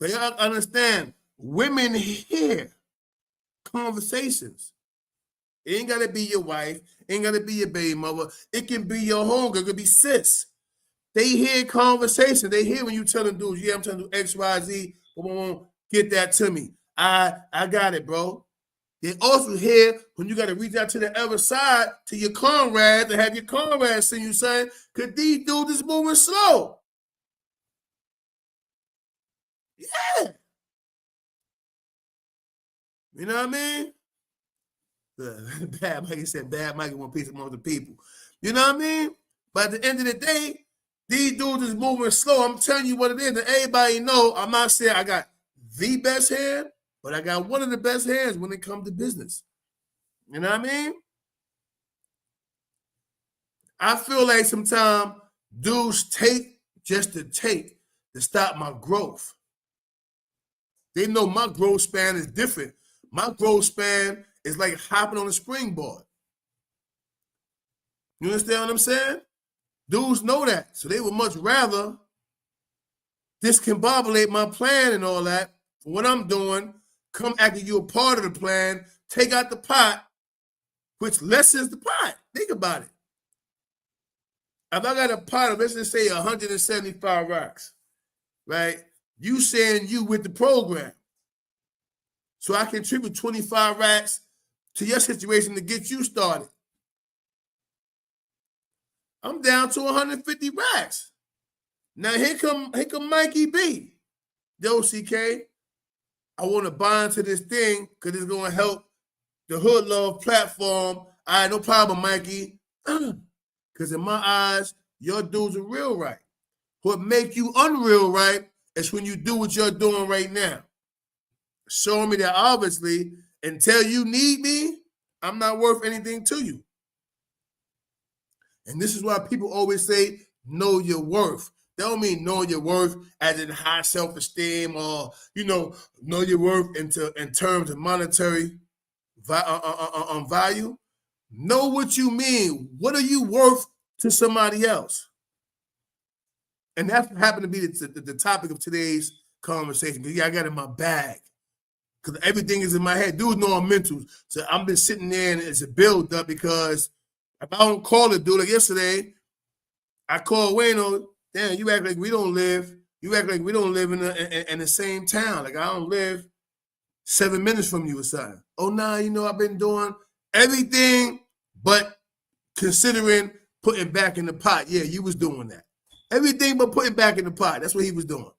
But y'all understand, women hear conversations. It ain't got to be your wife. It ain't got to be your baby mother. It can be your homegirl. It could be sis. They hear conversation. They hear when you tell them dudes, yeah, I'm trying to do X, Y, Z. Get that to me. I got it, bro. They also hear when you got to reach out to the other side to your comrades and have your comrades send you something because these dudes is moving slow. Yeah. You know what I mean? Bad Mikey said, bad Mikey want peace among the people. You know what I mean? But at the end of the day, these dudes is moving slow. I'm telling you what it is. And everybody know, I'm not saying I got the best hand, but I got one of the best hands when it comes to business. You know what I mean? I feel like sometimes dudes take just to take to stop my growth. They know my growth span is different. My growth span is like hopping on a springboard. You understand what I'm saying? Dudes know that. So they would much rather discombobulate my plan and all that for what I'm doing, come after you a part of the plan, take out the pot, which lessens the pot. Think about it. If I got a pot of, let's just say 175 rocks, right? You saying you with the program. So I contribute 25 racks to your situation to get you started. I'm down to 150 racks. Now here come Mikey B. Yo, CK, I want to buy into this thing because it's going to help the Hood Love platform. All right, no problem, Mikey. Because in my eyes, your dudes are real right. What make you unreal right is when you do what you're doing right now. Showing me that obviously, until you need me, I'm not worth anything to you. And this is why people always say, know your worth. They don't mean know your worth as in high self-esteem or, know your worth in terms of monetary value. Know what you mean. What are you worth to somebody else? And that happened to be the topic of today's conversation. Because, yeah, I got it in my bag. Because everything is in my head. Dudes know I'm mental. So I've been sitting there and it's a build up because if I don't call it, dude, like yesterday, I called Wayno. Damn, you act like we don't live. You act like we don't live in the same town. Like I don't live 7 minutes from you or something. Oh, nah, you know, I've been doing everything but considering putting back in the pot. Yeah, you was doing that. Everything but putting back in the pot. That's what he was doing.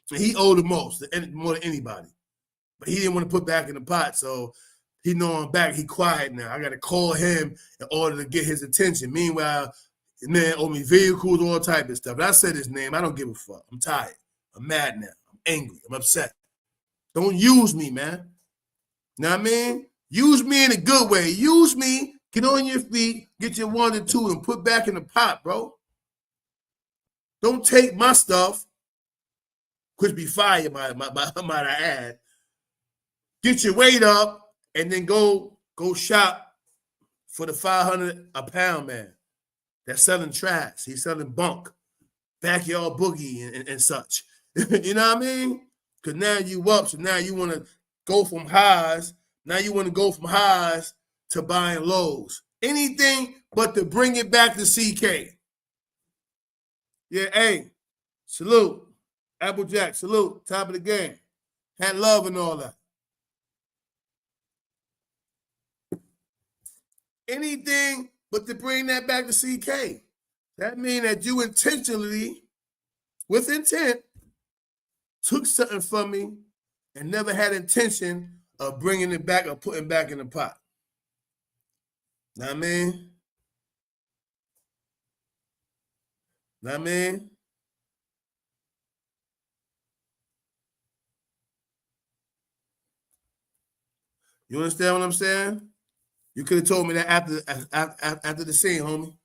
So he owed the most, more than anybody. But he didn't want to put back in the pot, so he know I'm back. He quiet now. I got to call him in order to get his attention. Meanwhile, the man owed me vehicles, all type of stuff. And I said his name. I don't give a fuck. I'm tired. I'm mad now. I'm angry. I'm upset. Don't use me, man. Know what I mean? Use me in a good way. Use me. Get on your feet. Get your 1 and 2 and put back in the pot, bro. Don't take my stuff, which be fire, might I add. Get your weight up and then go shop for the $500 a pound man that's selling trash. He's selling bunk, backyard boogie and such. You know what I mean? Because now you up, so now you want to go from highs. Now you want to go from highs to buying lows. Anything but to bring it back to CK. Yeah, hey, salute. Applejack, salute. Top of the game. Had love and all that. Anything but to bring that back to CK. That means that you intentionally, with intent, took something from me and never had intention of bringing it back or putting back in the pot. Know what I mean? Know what I mean? You understand what I'm saying? You could have told me that after the scene, homie.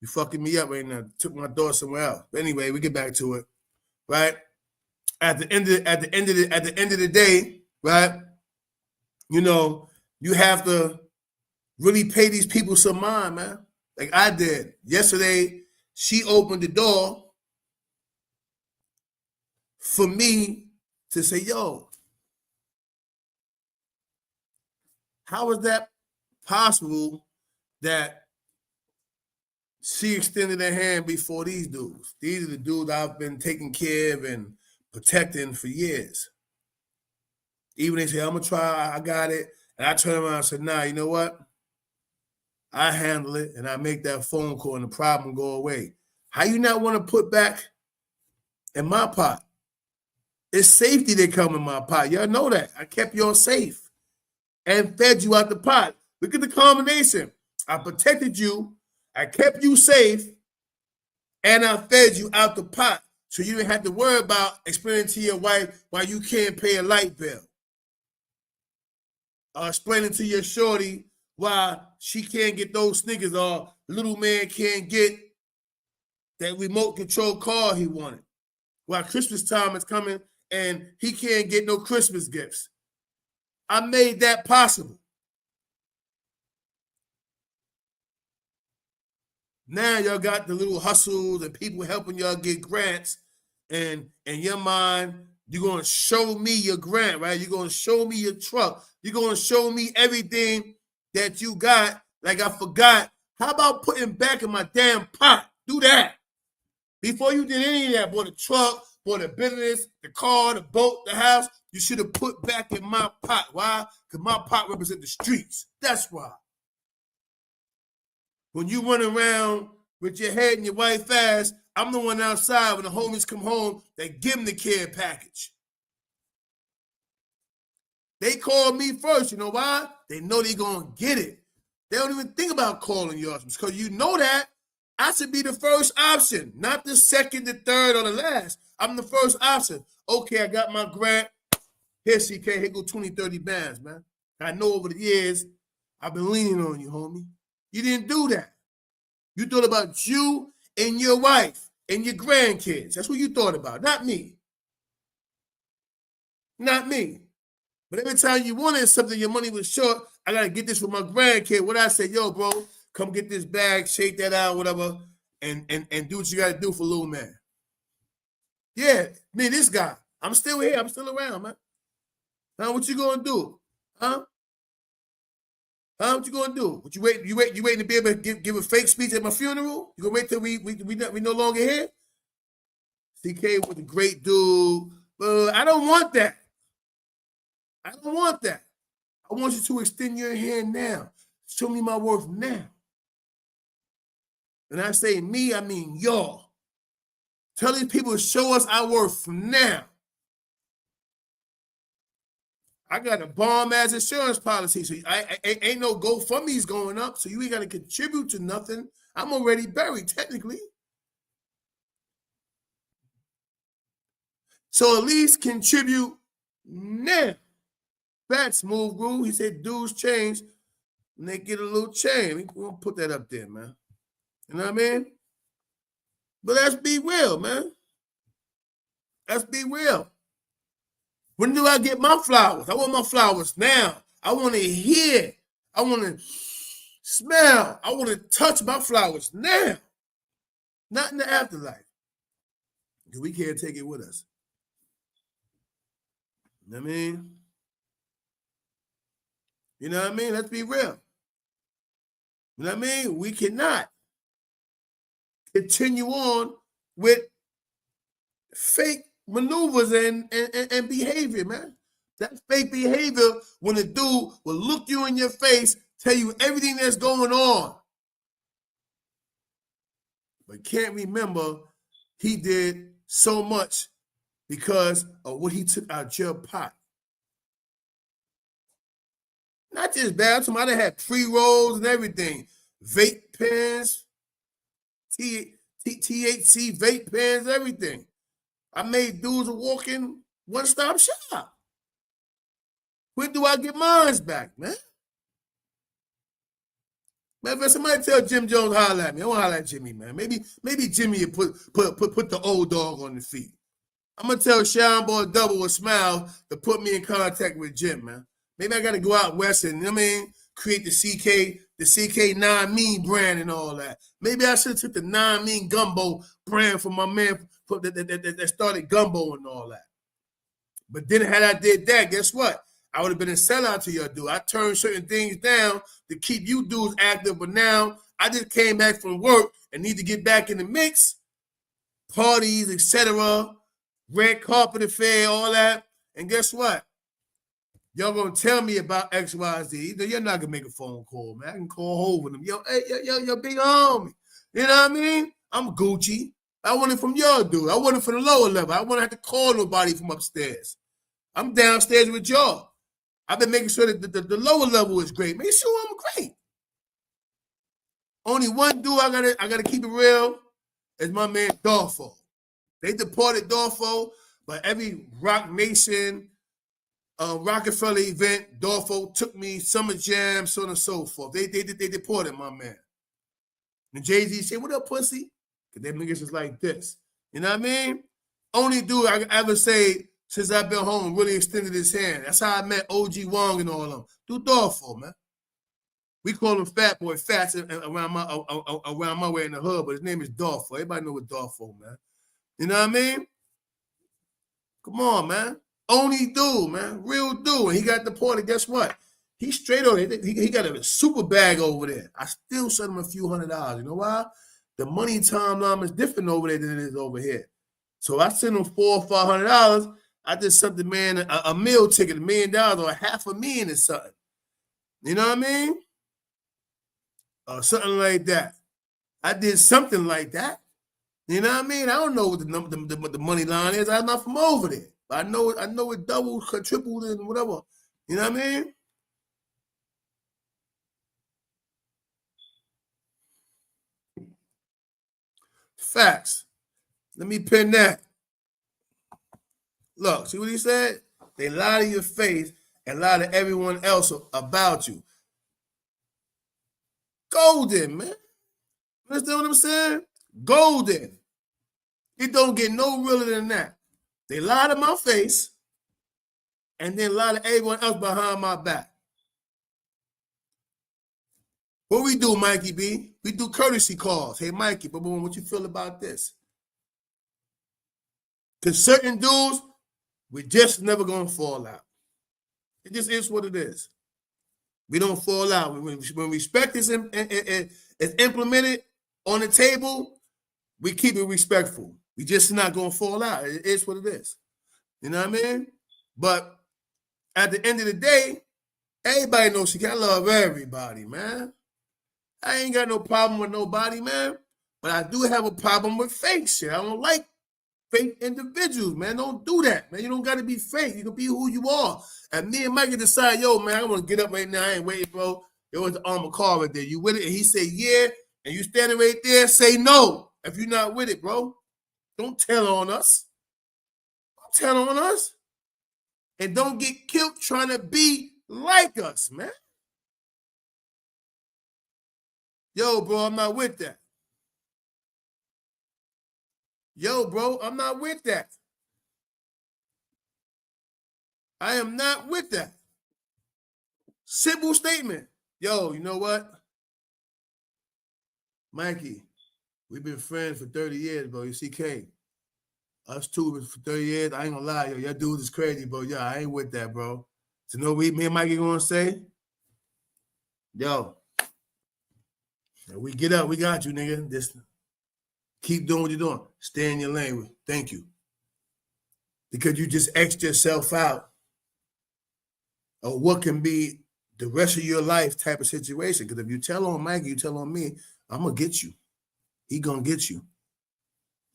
You fucking me up right now. Took my daughter somewhere else. But anyway, we get back to it, right? At the end of the day, right? You know, you have to really pay these people some mind, man. Like I did yesterday. She opened the door for me to say, "Yo, how is that possible that she extended her hand before these dudes? These are the dudes I've been taking care of and protecting for years. Even they say, I'm going to try, I got it. And I turn around and say, nah, you know what? I handle it and I make that phone call and the problem go away. How you not want to put back in my pot? It's safety that come in my pot. Y'all know that. I kept y'all safe and fed you out the pot. Look at the combination. I protected you, I kept you safe, and I fed you out the pot. So you didn't have to worry about explaining to your wife why you can't pay a light bill. Or explaining to your shorty why she can't get those sneakers or little man can't get that remote control car he wanted. While Christmas time is coming and he can't get no Christmas gifts. I made that possible. Now y'all got the little hustles and people helping y'all get grants. And in your mind, you're going to show me your grant, right? You're going to show me your truck. You're going to show me everything that you got like I forgot. How about putting back in my damn pot? Do that. Before you did any of that, bought a truck, bought a business, the car, the boat, the house, you should have put back in my pot. Why? Because my pot represents the streets. That's why. When you run around with your head and your white fast, I'm the one outside when the homies come home, they give them the care package. They call me first. You know why? They know they're going to get it. They don't even think about calling yours because you know that I should be the first option, not the second, the third, or the last. I'm the first option. Okay, I got my grant. Here, CK, here go 20, 30 bands, man. I know over the years, I've been leaning on you, homie. You didn't do that. You thought about you and your wife and your grandkids. That's what you thought about, not me. Not me. But every time you wanted something, your money was short, I got to get this for my grandkid. What I say, yo, bro, come get this bag, shake that out, whatever, and do what you got to do for little man. Yeah, me, this guy. I'm still here. I'm still around, man. Huh? What you gonna do? Huh? Huh? What you gonna do? What you waiting to be able to give a fake speech at my funeral? You gonna wait till we no longer here? CK was a great dude, but I don't want that. I don't want that. I want you to extend your hand now. Show me my worth now. And I say me, I mean y'all. Tell these people to show us our worth now. I got a bomb-ass insurance policy, so I ain't no GoFundMe's going up, so you ain't got to contribute to nothing. I'm already buried, technically. So at least contribute now. That's Smooth Groove. He said dudes change when they get a little change. We're going to put that up there, man. You know what I mean? But let's be real, man. Let's be real. When do I get my flowers? I want my flowers now. I want to hear. I want to smell. I want to touch my flowers now. Not in the afterlife. Because we can't take it with us. You know what I mean? You know what I mean? Let's be real. You know what I mean? We cannot continue on with fake maneuvers and behavior, man. That fake behavior when a dude will look you in your face, tell you everything that's going on, but can't remember he did so much because of what he took out your pot. Not just bad, somebody had pre-rolls and everything. Vape pens, THC vape pens, everything. I made dudes a walking one-stop shop. When do I get mine back, man? Man, somebody tell Jim Jones holler at me. I want to holler at Jimmy, man. Maybe Jimmy put the old dog on the feet. I'm gonna tell Sean Boy Double with Smile to put me in contact with Jim, man. Maybe I gotta go out west and, you know what I mean, create the CK 9 Mean brand and all that. Maybe I should have took the 9 Mean Gumbo brand from my man that started Gumbo and all that. But then had I did that, guess what? I would have been a sellout to your dude. I turned certain things down to keep you dudes active, but now I just came back from work and need to get back in the mix. Parties, etc., red carpet affair, all that. And guess what? Y'all gonna tell me about XYZ. You're not gonna make a phone call, man. I can call Hov with them. Yo, hey, yo, big homie. You know what I mean? I'm Gucci. I want it from your dude. I want it from the lower level. I wouldn't have to call nobody from upstairs. I'm downstairs with y'all. I've been making sure that the lower level is great. Make sure I'm great. Only one dude I gotta keep it real is my man Dolfo. They deported Dolfo, but every Rock Nation, Rockefeller event, Dolfo took me, Summer Jam, so on and so forth. They deported my man. And Jay-Z said, "What up, pussy?" Because them niggas is like this. You know what I mean? Only dude I can ever say since I've been home really extended his hand. That's how I met OG Wong and all of them. Do Dolfo, man. We call him Fat Boy, Fats around my way in the hood, but his name is Dolfo. Everybody know what Dolfo, man. You know what I mean? Come on, man. Only dude, man. Real dude. And he got deported. Guess what? He's straight on it. He got a super bag over there. I still sent him a few $100s. You know why? The money timeline is different over there than it is over here. So I sent him $400 or $500. I just sent the man a meal ticket, $1 million or $500,000 or something. You know what I mean? Or something like that. I did something like that. You know what I mean? I don't know what the money line is. I'm not from over there. But I know it doubled, tripled, and whatever. You know what I mean? Facts. Let me pin that. Look, see what he said? They lie to your face and lie to everyone else about you. Golden, man. Understand what I'm saying? Golden. It don't get no realer than that. They lie to my face and then lie to everyone else behind my back. What we do, Mikey B? We do courtesy calls. Hey, Mikey, what you feel about this? Because certain dudes, We're just never gonna fall out. It just is what it is. We don't fall out. When respect is implemented on the table, we keep it respectful. We just not gonna fall out. It is what it is. You know what I mean? But at the end of the day, everybody knows she can love everybody, man. I ain't got no problem with nobody, man. But I do have a problem with fake shit. I don't like fake individuals, man. Don't do that, man. You don't got to be fake. You can be who you are. And me and Mike can decide, yo, man, I want to get up right now. I ain't waiting, bro. There was the armor car right there. You with it? And he say, yeah. And you standing right there, say no. If you're not with it, bro, don't tell on us. Don't tell on us. And don't get killed trying to be like us, man. Yo, bro, I'm not with that. Yo, bro, I'm not with that. I am not with that. Simple statement. Yo, you know what? Mikey, we've been friends for 30 years, bro. You see, K. Us two for 30 years. I ain't gonna lie, yo. Your dude is crazy, bro. Yeah, I ain't with that, bro. So know what me and Mikey gonna say? Yo, we get up, we got you, nigga. Just keep doing what you're doing. Stay in your lane. Thank you. Because you just X'd yourself out of what can be the rest of your life type of situation. Because if you tell on Mikey, you tell on me, I'm going to get you. He going to get you.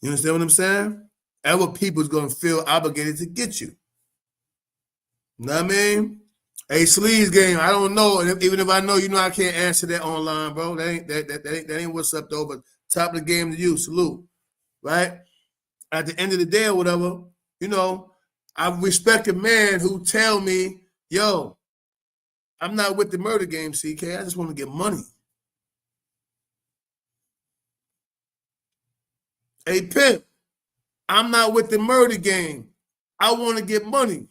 You understand what I'm saying? Other people's going to feel obligated to get you. You know what I mean? Hey, Sleeves game, I don't know. Even if I know, you know I can't answer that online, bro. That ain't what's up, though. But top of the game to you. Salute. Right? At the end of the day or whatever, you know, I respect a man who tell me, yo, I'm not with the murder game, CK. I just want to get money. Hey, Pimp, I'm not with the murder game. I want to get money.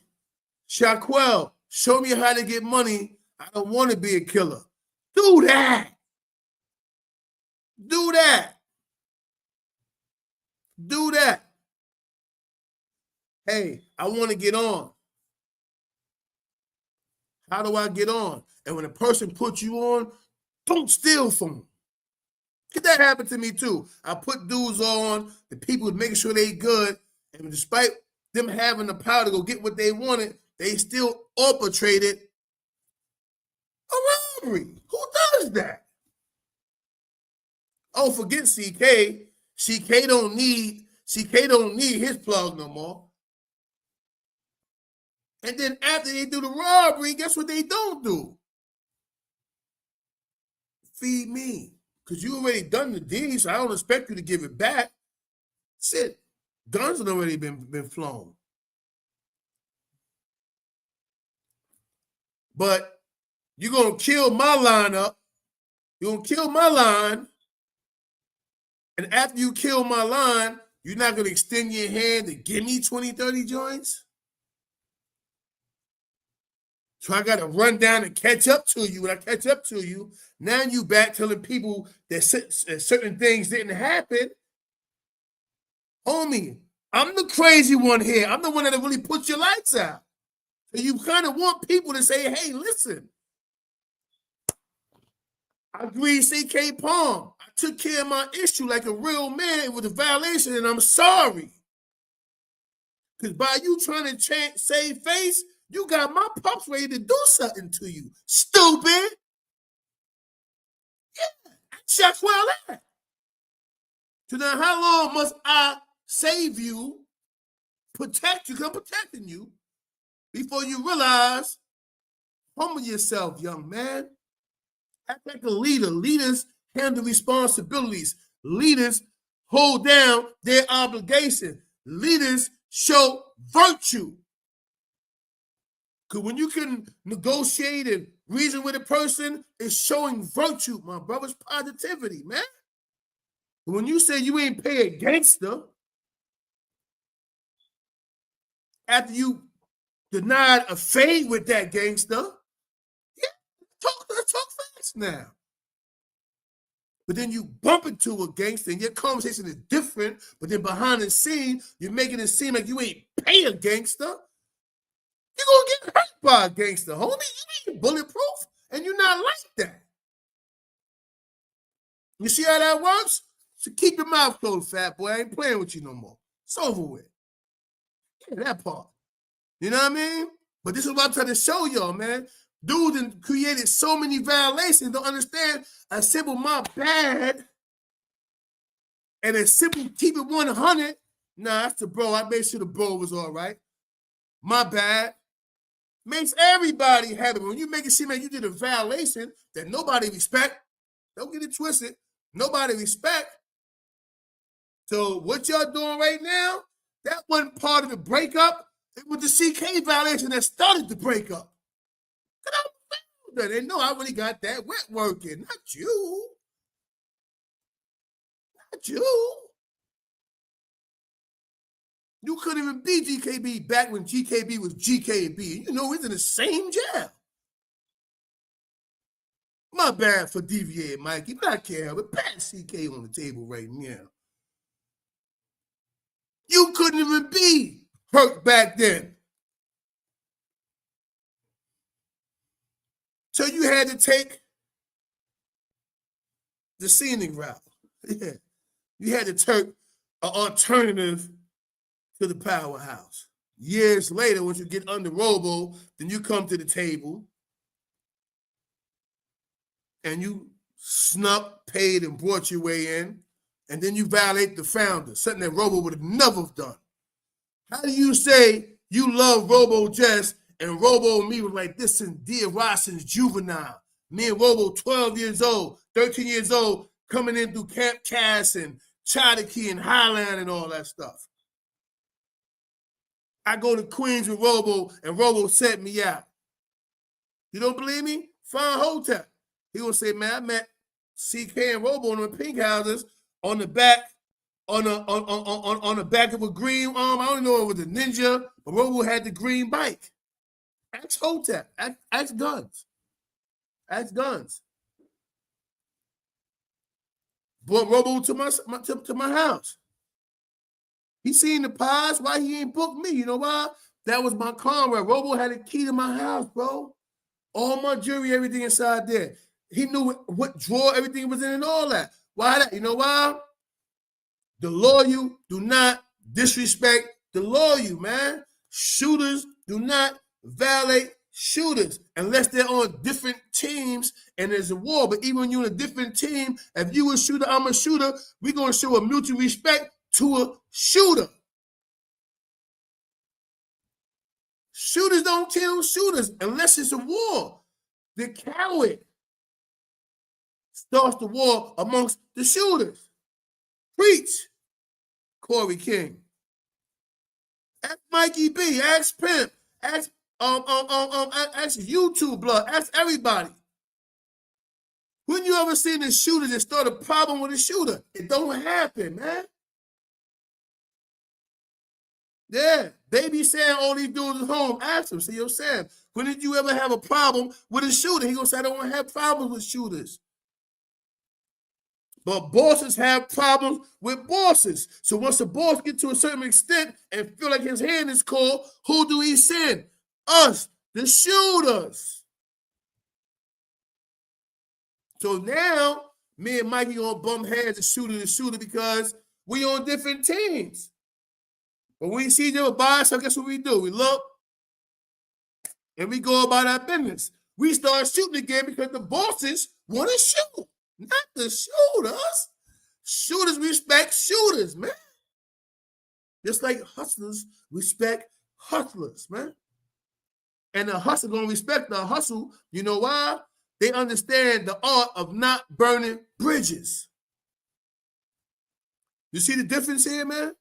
Shaquell, show me how to get money. I don't want to be a killer. Do that. Do that. Do that. Hey, I want to get on. How do I get on? And when a person puts you on, don't steal from them. That happened to me too. I put dudes on, the people making sure they good, and despite them having the power to go get what they wanted, they still orchestrated a robbery. Who does that? Oh, forget CK. CK don't need his plug no more. And then after they do the robbery, guess what they don't do? Feed me. Because you already done the deed, so I don't expect you to give it back. Shit, guns have already been flown. But you're going to kill my lineup. You're going to kill my line. And after you kill my line, you're not going to extend your hand to give me 20, 30 joints? So I got to run down and catch up to you. When I catch up to you, now you back telling people that certain things didn't happen. Homie, I'm the crazy one here. I'm the one that really puts your lights out. So you kind of want people to say, hey, listen. I agree, CK Palm. I took care of my issue like a real man. It was a violation, and I'm sorry. Because by you trying to save face, you got my pups ready to do something to you. Stupid. Yeah. Check well that. So now how long must I save you, protect you, because I'm protecting you, before you realize, humble yourself, young man. Act like a leader. Leaders handle responsibilities. Leaders hold down their obligation. Leaders show virtue. Because when you can negotiate and reason with a person, it's showing virtue, my brother's positivity, man. When you say you ain't pay a gangster, after you denied a fade with that gangster, yeah, let's talk fast now. But then you bump into a gangster and your conversation is different, but then behind the scene, you're making it seem like you ain't pay a gangster. You're going to get hurt by a gangster, homie. You ain't bulletproof, and you're not like that. You see how that works? So keep your mouth closed, fat boy. I ain't playing with you no more. It's over with. Yeah, that part. You know what I mean? But this is what I'm trying to show y'all, man. Dudes created so many violations. Don't understand a simple "my bad" and a simple "keep it 100." Nah, that's the bro. I made sure the bro was all right. My bad. Makes everybody happy. When you make it seem like you did a violation that nobody respect, don't get it twisted. Nobody respect. So what y'all doing right now, that wasn't part of the breakup. It was the CK violation that started the breakup. They know I really got that wet working. Not you. Not you. You couldn't even be GKB back when GKB was GKB. You know, he's in the same jail. My bad for deviating, Mikey, but I can't help it. Pat CK on the table right now. You couldn't even be hurt back then. So you had to take the scenic route. Yeah. You had to take an alternative to the powerhouse. Years later, once you get under Robo, then you come to the table and you snuck, paid, and brought your way in, and then you violate the founder, something that Robo would have never done. How do you say you love Robo Jess and Robo and me was like this in Dear Rosson's Juvenile? Me and Robo 12 years old, 13 years old, coming in through Camp Cass and Cherokee and Highland and all that stuff. I go to Queens with Robo, and Robo set me out. You don't believe me? Find Hotep. He gonna say, man, I met CK and Robo in the pink houses on the back, on the back of a green I don't know if it was a Ninja, but Robo had the green bike. Ask Hotep. Ask Guns. Ask Guns. Brought Robo to my house. He seen the pies. Why he ain't booked me? You know why? That was my comrade. Robo had a key to my house, bro. All my jewelry, everything inside there. He knew what drawer everything was in and all that. Why that? You know why? The loyal do not disrespect the loyal, man. Shooters do not violate shooters unless they're on different teams and there's a war. But even when you're on a different team, if you a shooter, I'm a shooter, we're going to show a mutual respect to a shooter. Shooters don't kill shooters unless it's a war. The coward starts the war amongst the shooters. Preach, Corey King. Ask Mikey B. Ask Pimp. Ask YouTube Blood. Ask everybody. When you ever seen a shooter that start a problem with a shooter? It don't happen, man. Yeah, they be saying all these dudes at home. Ask them. Say, yo, Sam, when did you ever have a problem with a shooter? He gonna say, I don't have problems with shooters. But bosses have problems with bosses. So once a boss gets to a certain extent and feel like his hand is cold, who do he send? Us, the shooters. So now, me and Mikey gonna bump heads to shooter because we on different teams. When we see them by us, guess what we do? We look and we go about our business. We start shooting again because the bosses want to shoot, not the shooters. Shooters respect shooters, man. Just like hustlers respect hustlers, man. And the hustler gonna respect the hustle. You know why? They understand the art of not burning bridges. You see the difference here, man?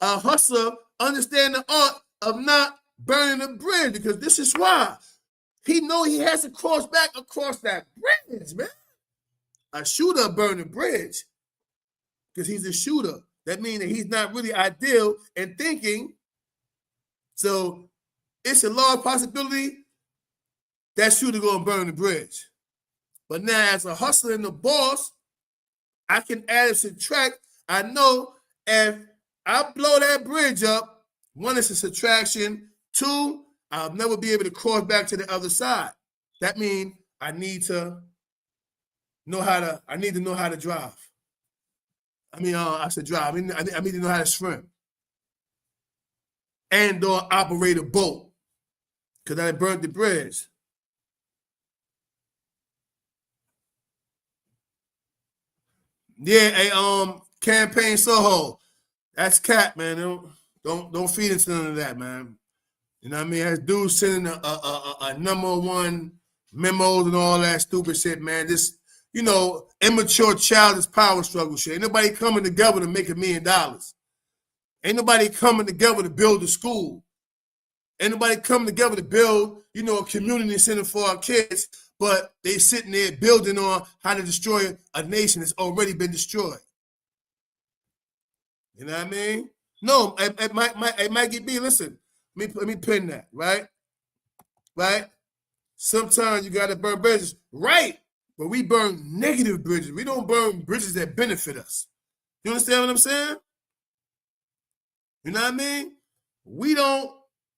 A hustler understands the art of not burning a bridge because this is why. He know he has to cross back across that bridge, man. A shooter burn a bridge because he's a shooter. That means that he's not really ideal in thinking. So it's a large possibility that shooter gonna burn the bridge. But now as a hustler and the boss, I can add and subtract. I know if I blow that bridge up, one is a subtraction, 2, I'll never be able to cross back to the other side. That means I need to know how to drive. I said drive. I need to know how to swim and/or operate a boat because I burnt the bridge. Yeah, a campaign Soho. That's cat, man. Don't feed into none of that, man. You know what I mean? As dudes sending a number one memos and all that stupid shit, man. This, immature childish power struggle shit. Ain't nobody coming together to make $1 million. Ain't nobody coming together to build a school. Ain't nobody coming together to build, a community center for our kids, but they sitting there building on how to destroy a nation that's already been destroyed. You know what I mean? No, it might get me. Listen, let me pin that, right? Right? Sometimes you got to burn bridges, right? But we burn negative bridges. We don't burn bridges that benefit us. You understand what I'm saying? You know what I mean? We don't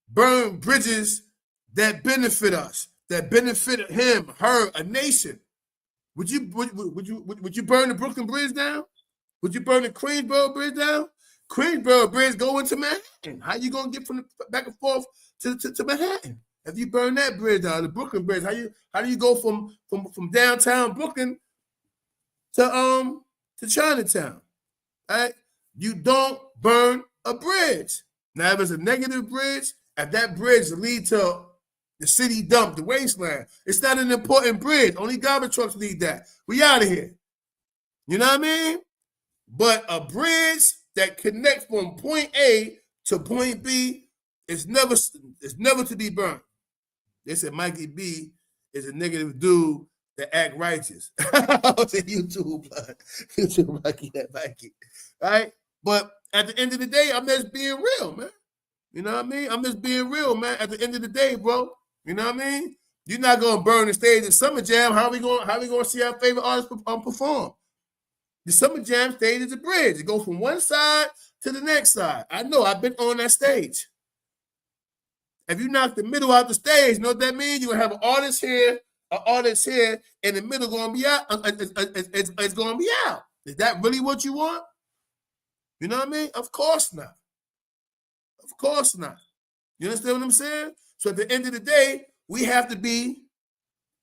burn bridges that benefit us, that benefit him, her, a nation. Would you burn the Brooklyn Bridge down? Would you burn the Queensboro Bridge down? Queensboro Bridge go into Manhattan. How you gonna get from back and forth to Manhattan? If you burn that bridge down, the Brooklyn Bridge, how do you go from downtown Brooklyn to Chinatown? Right? You don't burn a bridge. Now, if it's a negative bridge, if that bridge lead to the city dump, the wasteland, it's not an important bridge. Only garbage trucks need that. We out of here. You know what I mean? But a bridge that connects from point A to point B is never to be burned. They said Mikey B is a negative dude that act righteous. I was in YouTube, blood. YouTube Mikey that Mikey. Right? But at the end of the day, I'm just being real, man. You know what I mean? I'm just being real, man. At the end of the day, bro. You know what I mean? You're not gonna burn the stage at Summer Jam. How are we gonna see our favorite artists perform? The Summer Jam stage is a bridge. It goes from one side to the next side. I know, I've been on that stage. If you knock the middle out the stage, you know what that means? You're gonna have an artist here, and the middle gonna be out. It's gonna be out. Is that really what you want? You know what I mean? Of course not. Of course not. You understand what I'm saying? So at the end of the day, we have to be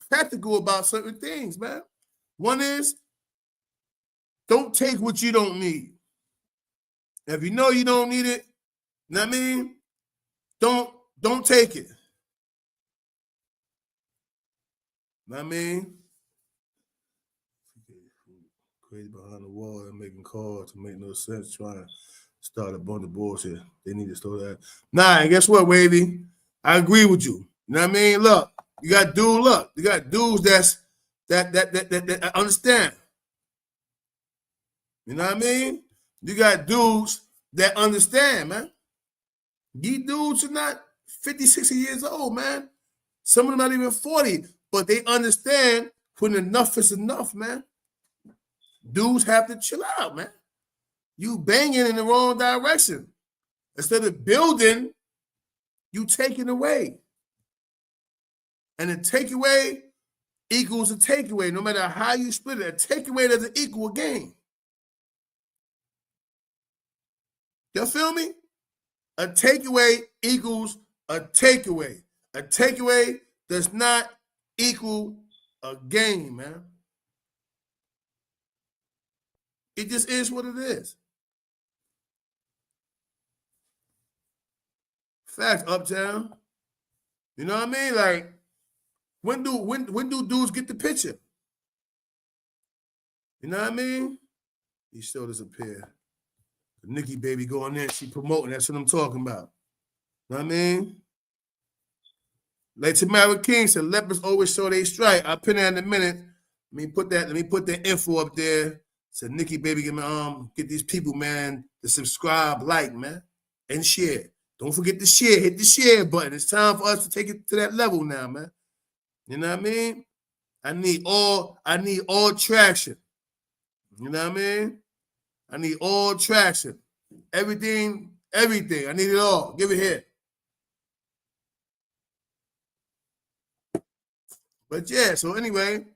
practical about certain things, man. One is, don't take what you don't need. If you know you don't need it, you know what I mean? Don't take it. You know what I mean? Crazy behind the wall and making calls to make no sense, trying to start a bunch of bullshit. They need to start that. Nah, and guess what, Wavy? I agree with you. You know what I mean? Look, you got dudes that understand. You know what I mean? You got dudes that understand, man. These dudes are not 50, 60 years old, man. Some of them not even 40, but they understand when enough is enough, man. Dudes have to chill out, man. You banging in the wrong direction. Instead of building, you taking away. And a takeaway equals a takeaway. No matter how you split it, a takeaway doesn't equal a gain. Y'all feel me? A takeaway equals a takeaway. A takeaway does not equal a gain, man. It just is what it is. Facts, Uptown. You know what I mean? Like, when do dudes get the picture? You know what I mean? He still disappeared. Nikki baby going in, she promoting. That's what I'm talking about. You know what I mean? Like Tamara King said, lepers always show they strike. I'll pin that in a minute. Let me put that info up there. So Nikki baby get these people, man, to subscribe, like, man, and share. Don't forget to share. Hit the share button. It's time for us to take it to that level now, man. You know what I mean? I need all traction. You know what I mean? I need all traction. Everything. I need it all. Give it here. But yeah, so anyway,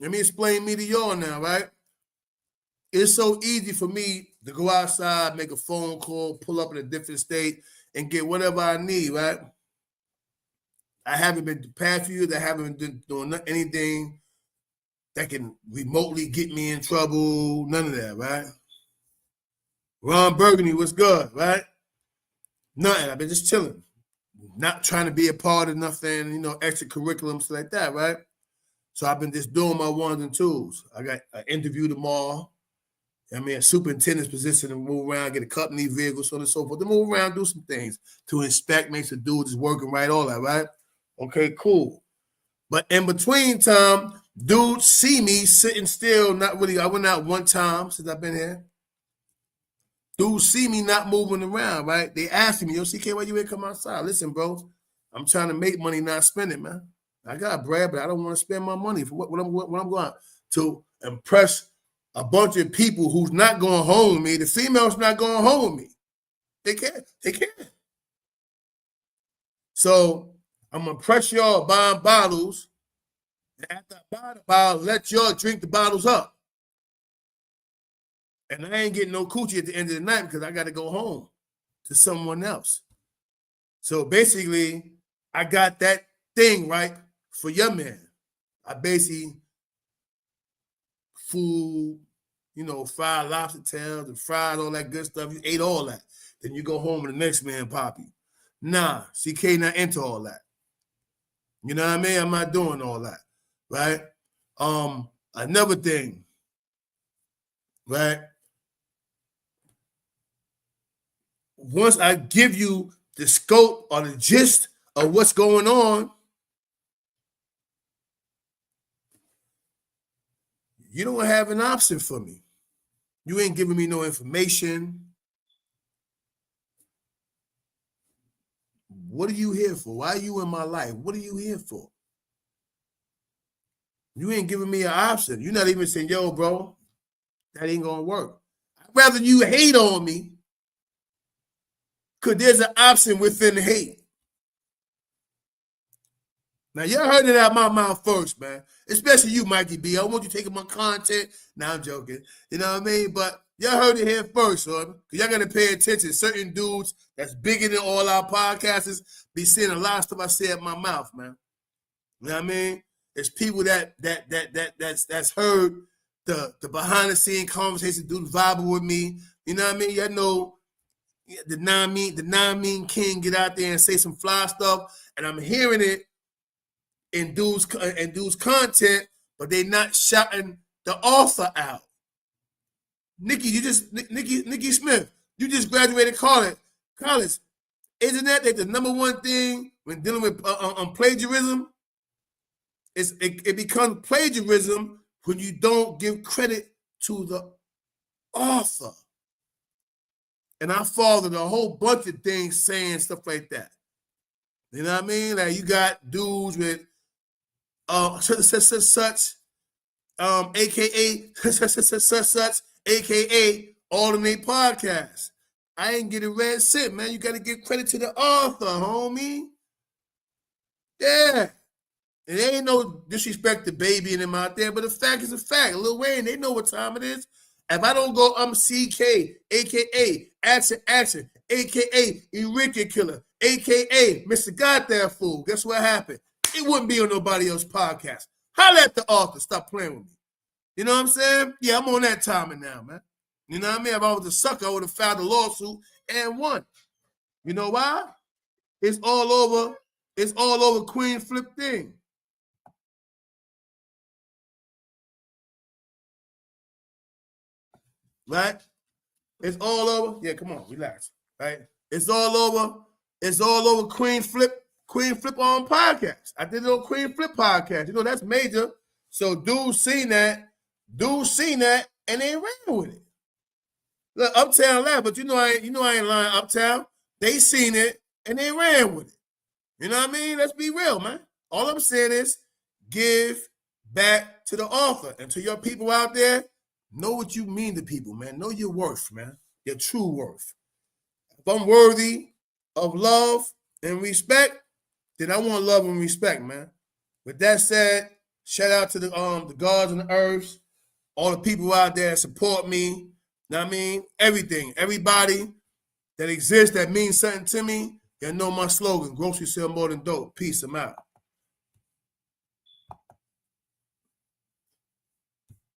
let me explain me to y'all now, right? It's so easy for me to go outside, make a phone call, pull up in a different state, and get whatever I need, right? I haven't been, the past few years, I haven't been doing anything that can remotely get me in trouble, none of that, right? Ron Burgundy, what's good, right? Nothing. I've been just chilling, not trying to be a part of nothing, extra curriculum, stuff like that, right? So I've been just doing my ones and twos. I got an interview tomorrow. A superintendent's position to move around, get a company vehicle, so on and so forth. To move around, do some things, to inspect, make sure the dude is working right, all that, right? Okay, cool. But in between time, dudes see me sitting still, not really. I went out one time since I've been here. Dudes see me not moving around, right? They asking me, yo, CK, why you ain't come outside? Listen, bro, I'm trying to make money, not spend it, man. I got bread, but I don't want to spend my money for what I'm going to impress a bunch of people who's not going home with me. The female's not going home with me. They can't. So I'm going to press y'all buying bottles. And after I buy the bottle, let y'all drink the bottles up. And I ain't getting no coochie at the end of the night because I got to go home to someone else. So basically, I got that thing right for your man. I basically food, fried lobster tails and fried all that good stuff. You ate all that. Then you go home and the next man pop you. Nah, CK not into all that. You know what I mean? I'm not doing all that, right? Another thing, right? Once I give you the scope or the gist of what's going on, you don't have an option for me. You ain't giving me no information. What are you here for? Why are you in my life? What are you here for? You ain't giving me an option. You're not even saying, yo, bro, that ain't going to work. I'd rather you hate on me because there's an option within hate. Now, y'all heard it out of my mouth first, man. Especially you, Mikey B. I want you taking my content. Now, I'm joking. You know what I mean? But y'all heard it here first, son. Because y'all got to pay attention. Certain dudes that's bigger than all our podcasters be saying a lot of stuff I say at my mouth, man. You know what I mean? It's people that's heard the behind the scene conversation, dudes vibing with me. You know what I mean? Y'all know the non-mean king get out there and say some fly stuff, and I'm hearing it in dudes content, but they not shouting the author out. Nikki Smith, you just graduated college. Isn't that the number one thing when dealing with plagiarism? It becomes plagiarism when you don't give credit to the author. And I followed a whole bunch of things saying stuff like that. You know what I mean? Like you got dudes with such, aka such, aka all in their podcasts. I ain't getting red cent, man. You got to give credit to the author, homie. Yeah. And there ain't no disrespect to Baby and them out there, but the fact is a fact. Lil Wayne, they know what time it is. If I don't go, I'm CK, a.k.a. Action, a.k.a. Enrique Killer, a.k.a. Mr. Goddamn Fool. Guess what happened? It wouldn't be on nobody else's podcast. Holla at the author. Stop playing with me. You know what I'm saying? Yeah, I'm on that timing now, man. You know what I mean? If I was a sucker, I would have filed a lawsuit and won. You know why? It's all over Queen Flip thing. Right? It's all over. Yeah, come on, relax. Right? It's all over Queen Flip on podcast. I did it on Queen Flip podcast. You know, that's major. So dudes seen that, and they ran with it. Look, Uptown laughed, but I ain't lying, Uptown. They seen it and they ran with it. You know what I mean? Let's be real, man. All I'm saying is give back to the author. And to your people out there, know what you mean to people, man. Know your worth, man. Your true worth. If I'm worthy of love and respect, then I want love and respect, man. With that said, shout out to the gods and the earths, all the people out there that support me. Know what I mean? Everything, everybody that exists that means something to me. You know my slogan: grocery sell more than dope. Peace. I'm out.